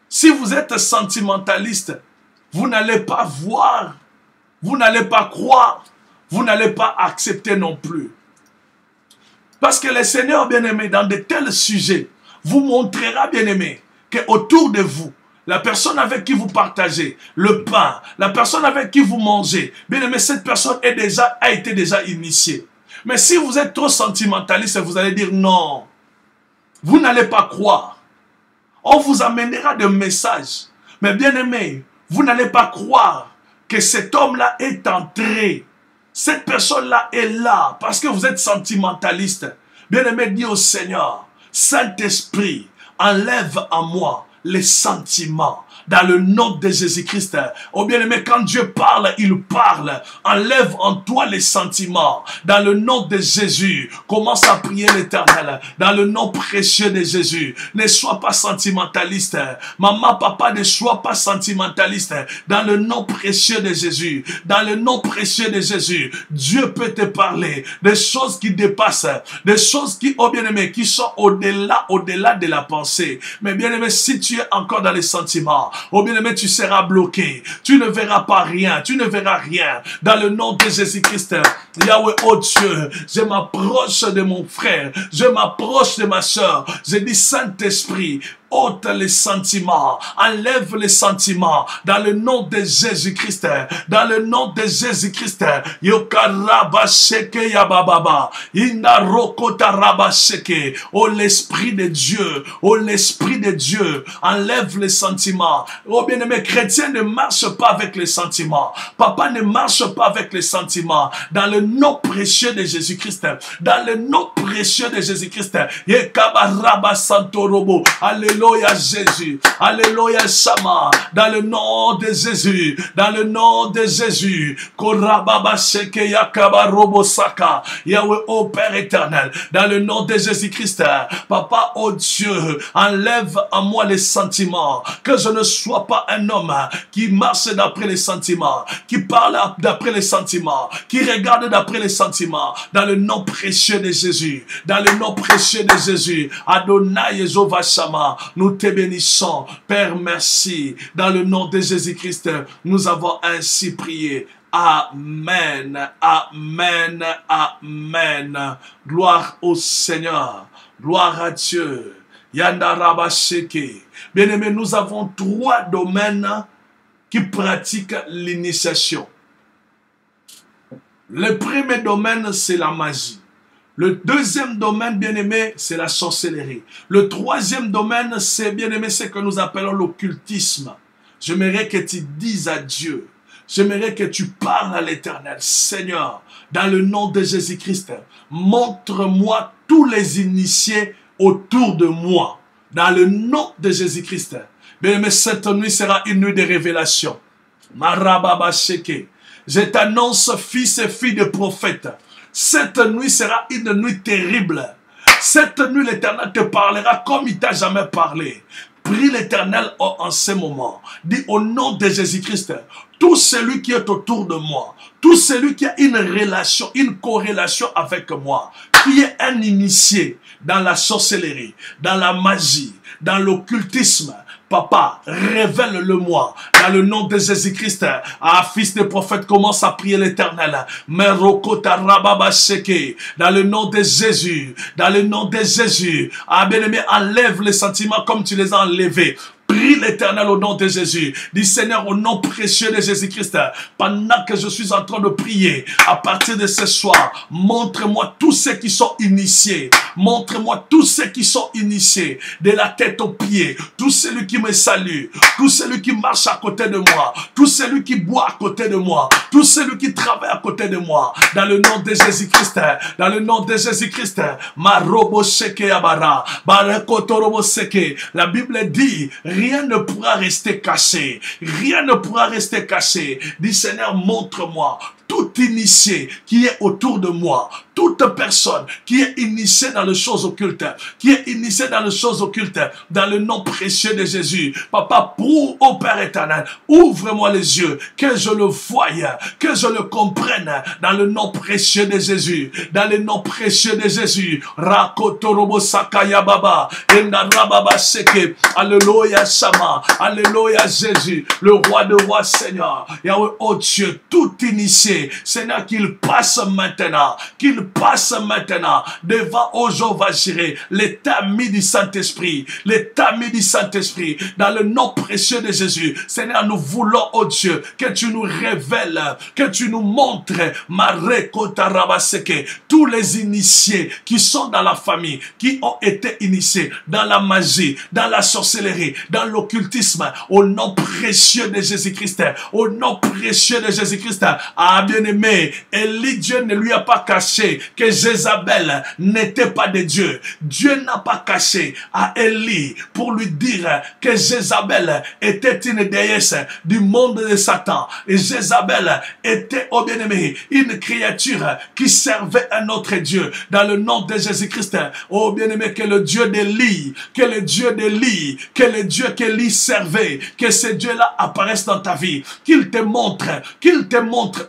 si vous êtes sentimentaliste, vous n'allez pas voir, vous n'allez pas croire, vous n'allez pas accepter non plus. Parce que le Seigneur, bien-aimé, dans de tels sujets, vous montrera, bien-aimé, qu'autour de vous, la personne avec qui vous partagez le pain, la personne avec qui vous mangez, bien-aimé, cette personne a été déjà initiée. Mais si vous êtes trop sentimentaliste, vous allez dire non. Vous n'allez pas croire. On vous amènera des messages. Mais bien aimé, vous n'allez pas croire que cet homme-là est entré. Cette personne-là est là parce que vous êtes sentimentaliste. Bien aimé, dis au Seigneur, Saint-Esprit, enlève en moi les sentiments. Dans le nom de Jésus-Christ. Oh bien-aimé, quand Dieu parle, il parle. Enlève en toi les sentiments. Dans le nom de Jésus, commence à prier l'Éternel. Dans le nom précieux de Jésus. Ne sois pas sentimentaliste. Maman, papa, ne sois pas sentimentaliste. Dans le nom précieux de Jésus. Dans le nom précieux de Jésus. Dieu peut te parler des choses qui dépassent. Des choses qui, oh bien-aimé, qui sont au-delà de la pensée. Mais bien-aimé, si tu es encore dans les sentiments, oh bien-aimé, tu seras bloqué. Tu ne verras pas rien. Tu ne verras rien. Dans le nom de Jésus-Christ, Yahweh, oh Dieu, je m'approche de mon frère. Je m'approche de ma soeur. Je dis, Saint-Esprit, ôte les sentiments, enlève les sentiments dans le nom de Jésus-Christ, dans le nom de Jésus-Christ. Yokarabasheke yabababa, inarokotarabasheke. Oh l'Esprit de Dieu, oh l'Esprit de Dieu, enlève les sentiments. Oh bien-aimé, chrétien ne marche pas avec les sentiments. Papa ne marche pas avec les sentiments. Dans le nom précieux de Jésus-Christ, dans le nom précieux de Jésus-Christ. Yekabarabasantorobo. Alléluia. Alléluia Jésus. Alléluia Sama. Dans le nom de Jésus. Dans le nom de Jésus. Korababa Sheke Yakaba Robosaka. Yahweh, ô Père éternel. Dans le nom de Jésus-Christ. Papa, ô Dieu, enlève à moi les sentiments. Que je ne sois pas un homme qui marche d'après les sentiments. Qui parle d'après les sentiments. Qui regarde d'après les sentiments. Dans le nom précieux de Jésus. Dans le nom précieux de Jésus. Adonai Jéhovah Shama. Nous te bénissons. Père, merci. Dans le nom de Jésus-Christ, nous avons ainsi prié. Amen, amen, amen. Gloire au Seigneur. Gloire à Dieu. Yandaraba Sheke. Bien-aimés, nous avons 3 domaines qui pratiquent l'initiation. Le premier domaine, c'est la magie. Le deuxième domaine, bien-aimé, c'est la sorcellerie. Le troisième domaine, c'est, bien-aimé, ce que nous appelons l'occultisme. J'aimerais que tu dises à Dieu, j'aimerais que tu parles à l'Éternel. Seigneur, dans le nom de Jésus-Christ, montre-moi tous les initiés autour de moi. Dans le nom de Jésus-Christ. Bien-aimé, cette nuit sera une nuit de révélation. Marababa Sheke. Je t'annonce, fils et filles de prophètes. Cette nuit sera une nuit terrible. Cette nuit, l'Éternel te parlera comme il t'a jamais parlé. Prie l'Éternel en ce moment. Dis au nom de Jésus-Christ, tout celui qui est autour de moi, tout celui qui a une relation, une corrélation avec moi, qui est un initié dans la sorcellerie, dans la magie, dans l'occultisme, Papa, révèle-le-moi. Dans le nom de Jésus-Christ, fils de prophète, commence à prier l'Éternel. Dans le nom de Jésus, dans le nom de Jésus, bien-aimé, enlève les sentiments comme tu les as enlevés. Prie l'Éternel au nom de Jésus. Dis Seigneur, au nom précieux de Jésus-Christ, pendant que je suis en train de prier, à partir de ce soir, montre-moi tous ceux qui sont initiés. Montre-moi tous ceux qui sont initiés, de la tête aux pieds. Tous celui qui me salue, tous celui qui marche à côté de moi, tous celui qui boit à côté de moi, tous celui qui travaille à côté de moi. Dans le nom de Jésus-Christ, dans le nom de Jésus-Christ, la Bible dit, rien ne pourra rester caché. Rien ne pourra rester caché. Dis Seigneur, montre-moi tout initié qui est autour de moi, toute personne qui est initiée dans les choses occultes, qui est initiée dans les choses occultes, dans le nom précieux de Jésus. Papa, pour au Père éternel, ouvre-moi les yeux, que je le voie, que je le comprenne, dans le nom précieux de Jésus, dans le nom précieux de Jésus. Rakotorobo Sakaya Baba, Endarababa Seke, Alléluia Shama, Alléluia Jésus, le roi de rois Seigneur. Yahweh, oh Dieu, tout initié, Seigneur, qu'il passe maintenant devant Jéhovah Jireh, l'état mis du Saint-Esprit, dans le nom précieux de Jésus. Seigneur, nous voulons, oh Dieu, que tu nous révèles, que tu nous montres, tous les initiés qui sont dans la famille, qui ont été initiés dans la magie, dans la sorcellerie, dans l'occultisme, au nom précieux de Jésus-Christ, au nom précieux de Jésus-Christ. Bien-aimé, Élie, Dieu ne lui a pas caché que Jézabel n'était pas de Dieu. Dieu n'a pas caché à Élie pour lui dire que Jézabel était une déesse du monde de Satan. Et Jézabel était, oh bien-aimé, une créature qui servait un autre Dieu. Dans le nom de Jésus-Christ, oh bien-aimé, que le Dieu d'Élie, que le Dieu qu'Élie servait, que ce Dieu-là apparaisse dans ta vie, qu'il te montre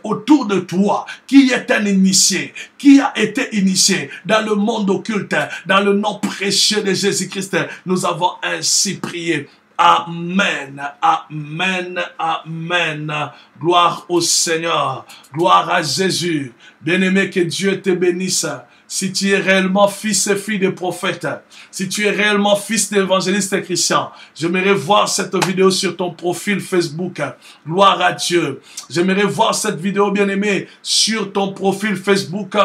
autour de toi qui est un initié, qui a été initié dans le monde occulte. Dans le nom précieux de Jésus-Christ, nous avons ainsi prié. Amen, amen, amen. Gloire au Seigneur, gloire à Jésus. Bien-aimé, que Dieu te bénisse. Si tu es réellement fils et fille de prophète, si tu es réellement fils d'évangéliste chrétien, j'aimerais voir cette vidéo sur ton profil Facebook. Gloire à Dieu. J'aimerais voir cette vidéo, bien-aimé, sur ton profil Facebook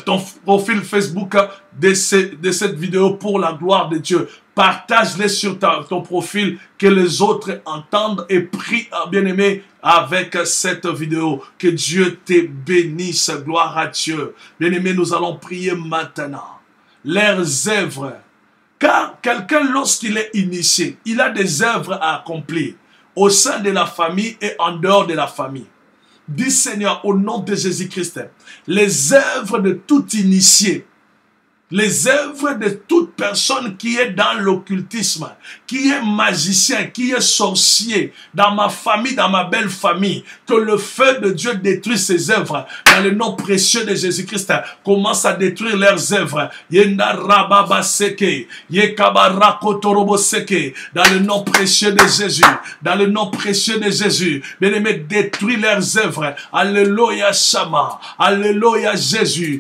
ton profil Facebook de cette vidéo pour la gloire de Dieu. Partage-les sur ton profil, que les autres entendent et prient, bien-aimé, avec cette vidéo. Que Dieu te bénisse. Gloire à Dieu. Bien-aimé, nous allons prier maintenant. Leurs œuvres Car quelqu'un, lorsqu'il est initié, il a des œuvres à accomplir au sein de la famille et en dehors de la famille. Dis Seigneur, au nom de Jésus-Christ, les œuvres de tout initié, les œuvres de toute personne qui est dans l'occultisme, qui est magicien, qui est sorcier, dans ma famille, dans ma belle famille, que le feu de Dieu détruise ces œuvres. Dans le nom précieux de Jésus-Christ, commence à détruire leurs œuvres. Dans le nom précieux de Jésus, dans le nom précieux de Jésus, bien-aimé, détruis leurs œuvres. Alléluia, Shama. Alléluia, Jésus.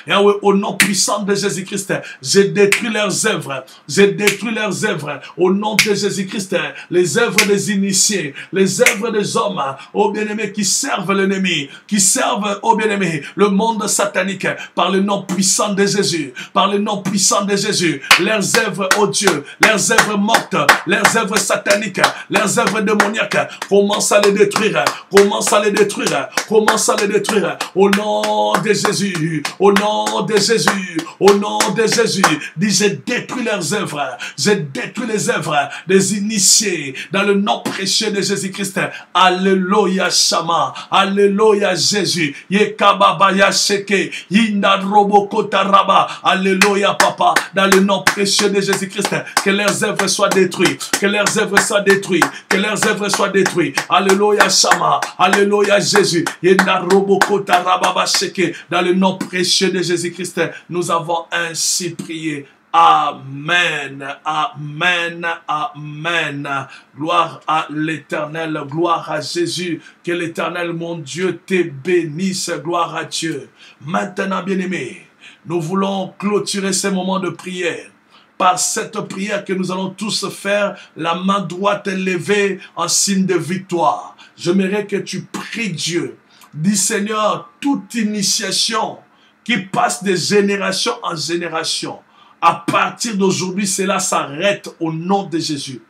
Yahweh, au nom puissant de Jésus-Christ, j'ai détruit leurs œuvres. J'ai détruit leurs œuvres. Au nom de Jésus-Christ, les œuvres des initiés, les œuvres des hommes, ô bien-aimés, qui servent l'ennemi, qui servent, ô bien-aimés, le monde satanique, par le nom puissant de Jésus, par le nom puissant de Jésus, leurs œuvres, ô Dieu, leurs œuvres mortes, leurs œuvres sataniques, leurs œuvres démoniaques, commence à les détruire, commence à les détruire, commence à les détruire, au nom de Jésus, au nom de Jésus, au nom de Jésus. Dis, j'ai détruit leurs œuvres, j'ai détruit les œuvres des initiés dans le nom précieux de Jésus-Christ. Alléluia, Shama, Alléluia, Jésus. Yekababaya Sheke, Yindarobokotaraba, Alléluia, Papa, dans le nom précieux de Jésus-Christ. Que leurs œuvres soient détruites, que leurs œuvres soient détruites, que leurs œuvres soient détruites. Alléluia, Shama, Alléluia, Jésus. Yindarobokotaraba Sheke, dans le nom précieux de Jésus-Christ, nous avons ainsi prié. Amen, amen, amen. Gloire à l'Éternel, gloire à Jésus. Que l'Éternel, mon Dieu, te bénisse. Gloire à Dieu. Maintenant, bien-aimés, nous voulons clôturer ces moments de prière par cette prière que nous allons tous faire, la main droite levée en signe de victoire. J'aimerais que tu pries Dieu. Dis Seigneur, toute initiation qui passe de génération en génération, à partir d'aujourd'hui, cela s'arrête au nom de Jésus.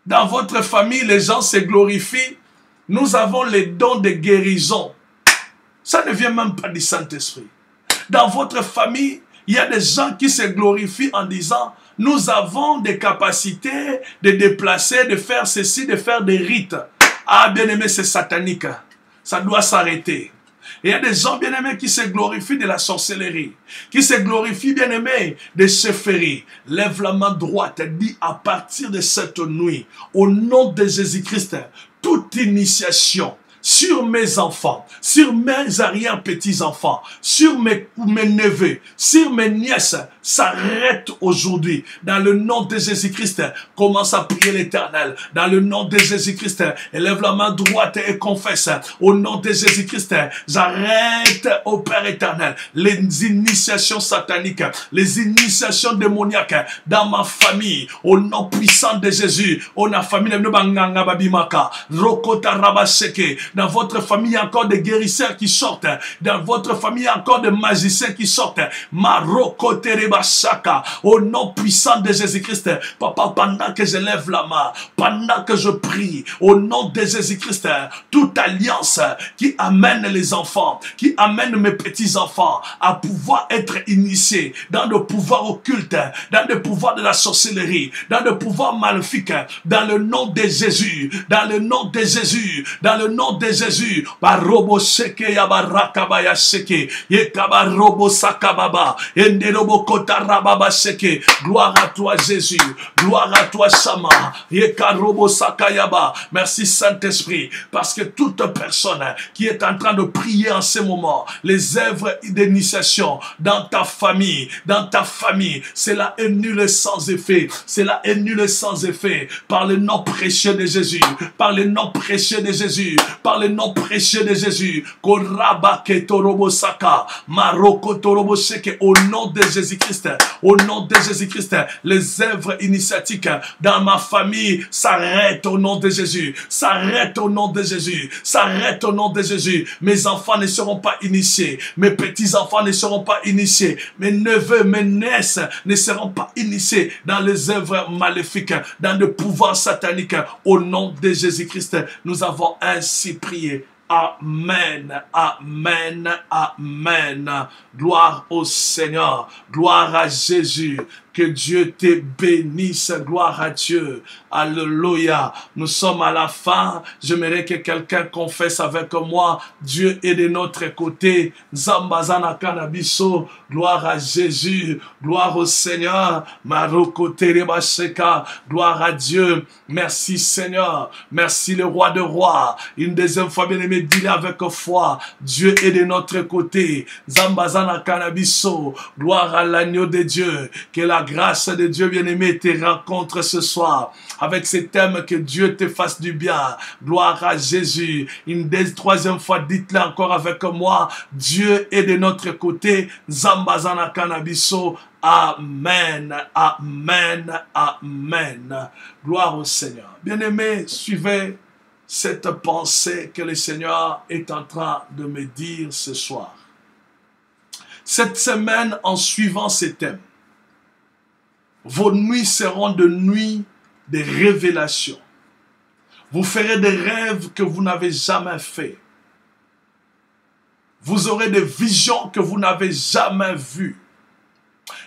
Dans votre famille, les gens se glorifient. Nous avons les dons de guérison. Ça ne vient même pas du Saint-Esprit. Dans votre famille, il y a des gens qui se glorifient en disant, nous avons des capacités de déplacer, de faire ceci, de faire des rites. Ah, bien-aimé, c'est satanique. Ça doit s'arrêter. Et il y a des gens bien-aimés qui se glorifient de la sorcellerie, qui se glorifient bien-aimés des chefferies. Lève la main droite et dis à partir de cette nuit, au nom de Jésus-Christ, toute initiation sur mes enfants, sur mes arrière-petits-enfants, sur mes neveux, sur mes nièces, s'arrête aujourd'hui. Dans le nom de Jésus-Christ, commence à prier l'Éternel. Dans le nom de Jésus-Christ, élève la main droite et confesse. Au nom de Jésus-Christ, j'arrête, au Père éternel, les initiations sataniques, les initiations démoniaques dans ma famille. Au nom puissant de Jésus, on a famille dans votre famille, il y a encore des guérisseurs qui sortent. Dans votre famille, il y a encore des magiciens qui sortent. Au nom puissant de Jésus-Christ, Papa, pendant que je lève la main, pendant que je prie, au nom de Jésus-Christ, toute alliance qui amène les enfants, qui amène mes petits-enfants à pouvoir être initiés dans le pouvoir occulte, dans le pouvoir de la sorcellerie, dans le pouvoir maléfique, dans le nom de Jésus, dans le nom de Jésus, dans le nom de Jésus, barobo sheke ya baraka baya sheke, yekaba robo sakababa, enderobo kota rababa sheke. Gloire à toi Jésus, gloire à toi Shama, yekarobo sakayaba. Merci Saint-Esprit, parce que toute personne qui est en train de prier en ce moment, les œuvres d'initiation dans ta famille, cela est nul et sans effet, cela est nul et sans effet, par le nom précieux de Jésus, par le nom précieux de Jésus, par le nom précieux de Jésus, au nom de Jésus-Christ, au nom de Jésus-Christ, les œuvres initiatiques dans ma famille s'arrêtent au nom de Jésus, s'arrêtent au nom de Jésus, s'arrêtent au nom de Jésus. Mes enfants ne seront pas initiés, mes petits-enfants ne seront pas initiés, mes neveux, mes nièces ne seront pas initiés dans les œuvres maléfiques, dans le pouvoir satanique. Au nom de Jésus-Christ, nous avons ainsi prié. Amen, amen, amen. Gloire au Seigneur, gloire à Jésus. Que Dieu te bénisse, gloire à Dieu. Alléluia. Nous sommes à la fin. J'aimerais que quelqu'un confesse avec moi. Dieu est de notre côté. Zambazana Kanabiso. Gloire à Jésus. Gloire au Seigneur. Maroko Terebasheka. Gloire à Dieu. Merci Seigneur. Merci le roi de rois. Une deuxième fois, bien aimé, dis-le avec foi. Dieu est de notre côté. Zambazana Kanabiso. Gloire à l'agneau de Dieu. Que la grâce de Dieu bien-aimé te rencontre ce soir. Avec ces thèmes, que Dieu te fasse du bien. Gloire à Jésus. Une troisième fois, dites-le encore avec moi. Dieu est de notre côté. Zambazana Kanabiso. Amen, amen, amen. Gloire au Seigneur. Bien-aimé, suivez cette pensée que le Seigneur est en train de me dire ce soir. Cette semaine, en suivant ces thèmes, vos nuits seront de nuits de révélation. Vous ferez des rêves que vous n'avez jamais faits. Vous aurez des visions que vous n'avez jamais vues.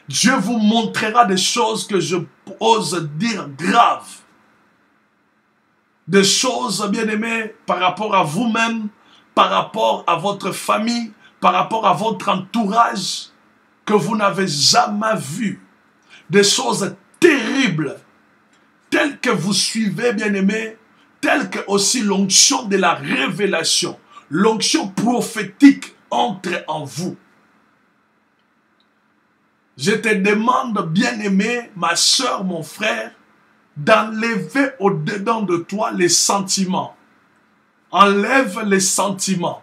Dieu vous montrera des choses que je ose dire graves. Des choses, bien-aimées, par rapport à vous-même, par rapport à votre famille, par rapport à votre entourage, que vous n'avez jamais vues. Des choses terribles, telles que vous suivez, bien-aimés, telles que aussi l'onction de la révélation, l'onction prophétique entre en vous. Je te demande, bien-aimé, ma soeur, mon frère, d'enlever au-dedans de toi les sentiments. Enlève les sentiments.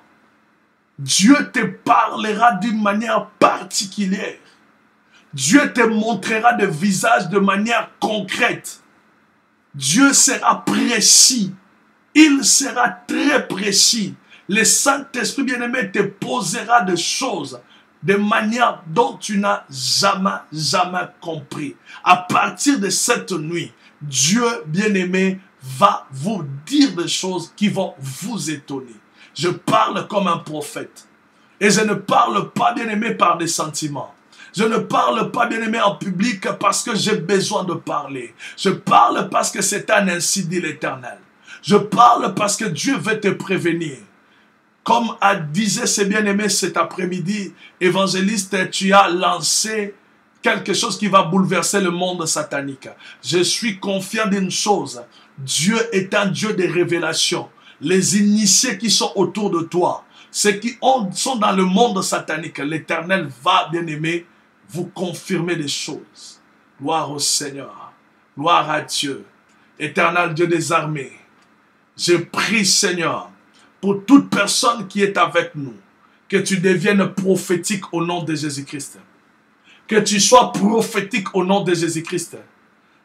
Dieu te parlera d'une manière particulière. Dieu te montrera des visages de manière concrète. Dieu sera précis. Il sera très précis. Le Saint-Esprit bien-aimé te posera des choses de manière dont tu n'as jamais compris. À partir de cette nuit, Dieu bien-aimé va vous dire des choses qui vont vous étonner. Je parle comme un prophète. Et je ne parle pas bien-aimé par des sentiments. Je ne parle pas, bien-aimé, en public parce que j'ai besoin de parler. Je parle parce que c'est un ainsi dit l'Éternel. Je parle parce que Dieu veut te prévenir. Comme disait ses bien-aimés cet après-midi, évangéliste, tu as lancé quelque chose qui va bouleverser le monde satanique. Je suis confiant d'une chose. Dieu est un Dieu de révélation. Les initiés qui sont autour de toi, ceux qui sont dans le monde satanique, l'Éternel va, bien-aimé, vous confirmer des choses. Gloire au Seigneur. Gloire à Dieu. Éternel Dieu des armées. Je prie, Seigneur, pour toute personne qui est avec nous, que tu deviennes prophétique au nom de Jésus-Christ. Que tu sois prophétique au nom de Jésus-Christ.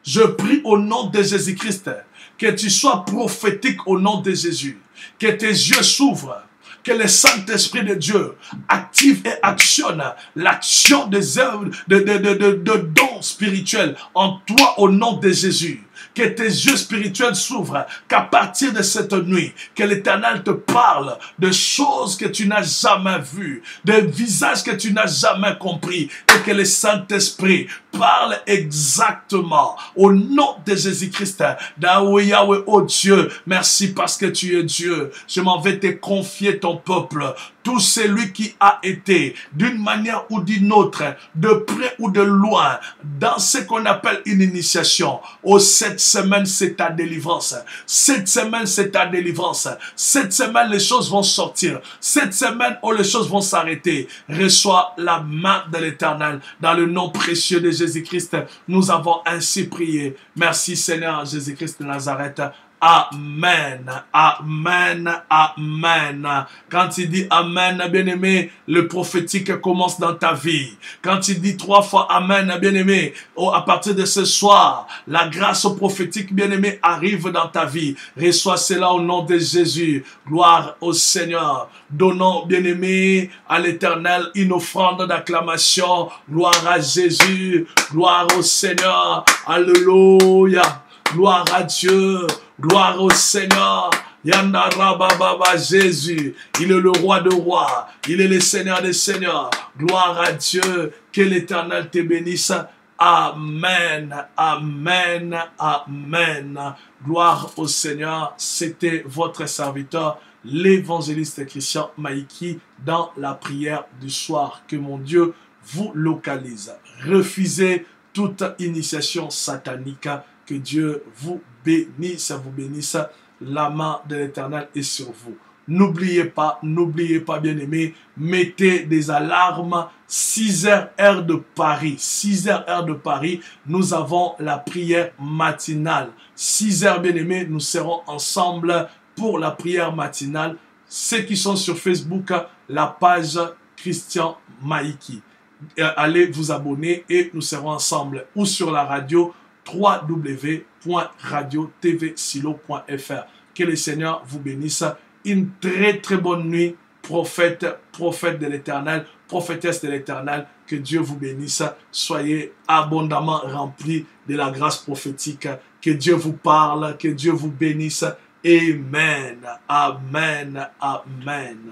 Je prie au nom de Jésus-Christ, que tu sois prophétique au nom de Jésus. Que tes yeux s'ouvrent. Que le Saint-Esprit de Dieu active et actionne l'action des œuvres de dons spirituels en toi au nom de Jésus. Que tes yeux spirituels s'ouvrent, qu'à partir de cette nuit, que l'Éternel te parle de choses que tu n'as jamais vues, de visages que tu n'as jamais compris, et que le Saint-Esprit parle exactement au nom de Jésus-Christ. Yahweh, Yahweh, oh Dieu, merci parce que tu es Dieu. Je m'en vais te confier ton peuple. Tout celui qui a été, d'une manière ou d'une autre, de près ou de loin, dans ce qu'on appelle une initiation. Oh, cette semaine, c'est ta délivrance. Cette semaine, c'est ta délivrance. Cette semaine, les choses vont sortir. Cette semaine, oh, les choses vont s'arrêter. Reçois la main de l'Éternel. Dans le nom précieux de Jésus-Christ, nous avons ainsi prié. Merci Seigneur Jésus-Christ de Nazareth. Amen, amen, amen. Quand il dit amen, bien-aimé, le prophétique commence dans ta vie. Quand il dit 3 fois amen, bien-aimé, oh, à partir de ce soir, la grâce prophétique, bien-aimé, arrive dans ta vie. Reçois cela au nom de Jésus. Gloire au Seigneur. Donnons, bien-aimé, à l'Éternel une offrande d'acclamation. Gloire à Jésus. Gloire au Seigneur. Alléluia. Gloire à Dieu. Gloire au Seigneur. Yandarababa Jésus, il est le roi de rois, il est le Seigneur des seigneurs. Gloire à Dieu, que l'Éternel te bénisse. Amen, amen, amen. Gloire au Seigneur, c'était votre serviteur, l'évangéliste Christian Maïki, dans la prière du soir. Que mon Dieu vous localise. Refusez toute initiation satanique. Que Dieu vous bénisse, la main de l'Éternel est sur vous. N'oubliez pas, bien-aimés, mettez des alarmes. 6 heures, heure de Paris. 6 heures, heure de Paris, nous avons la prière matinale. 6 heures, bien-aimés, nous serons ensemble pour la prière matinale. Ceux qui sont sur Facebook, la page Christian Maïki. Allez vous abonner et nous serons ensemble. Ou sur la radio www.radiotvsilo.fr. Que le Seigneur vous bénisse. Une très bonne nuit, prophète de l'Éternel, prophétesse de l'Éternel. Que Dieu vous bénisse. Soyez abondamment remplis de la grâce prophétique. Que Dieu vous parle, que Dieu vous bénisse. Amen, amen, amen.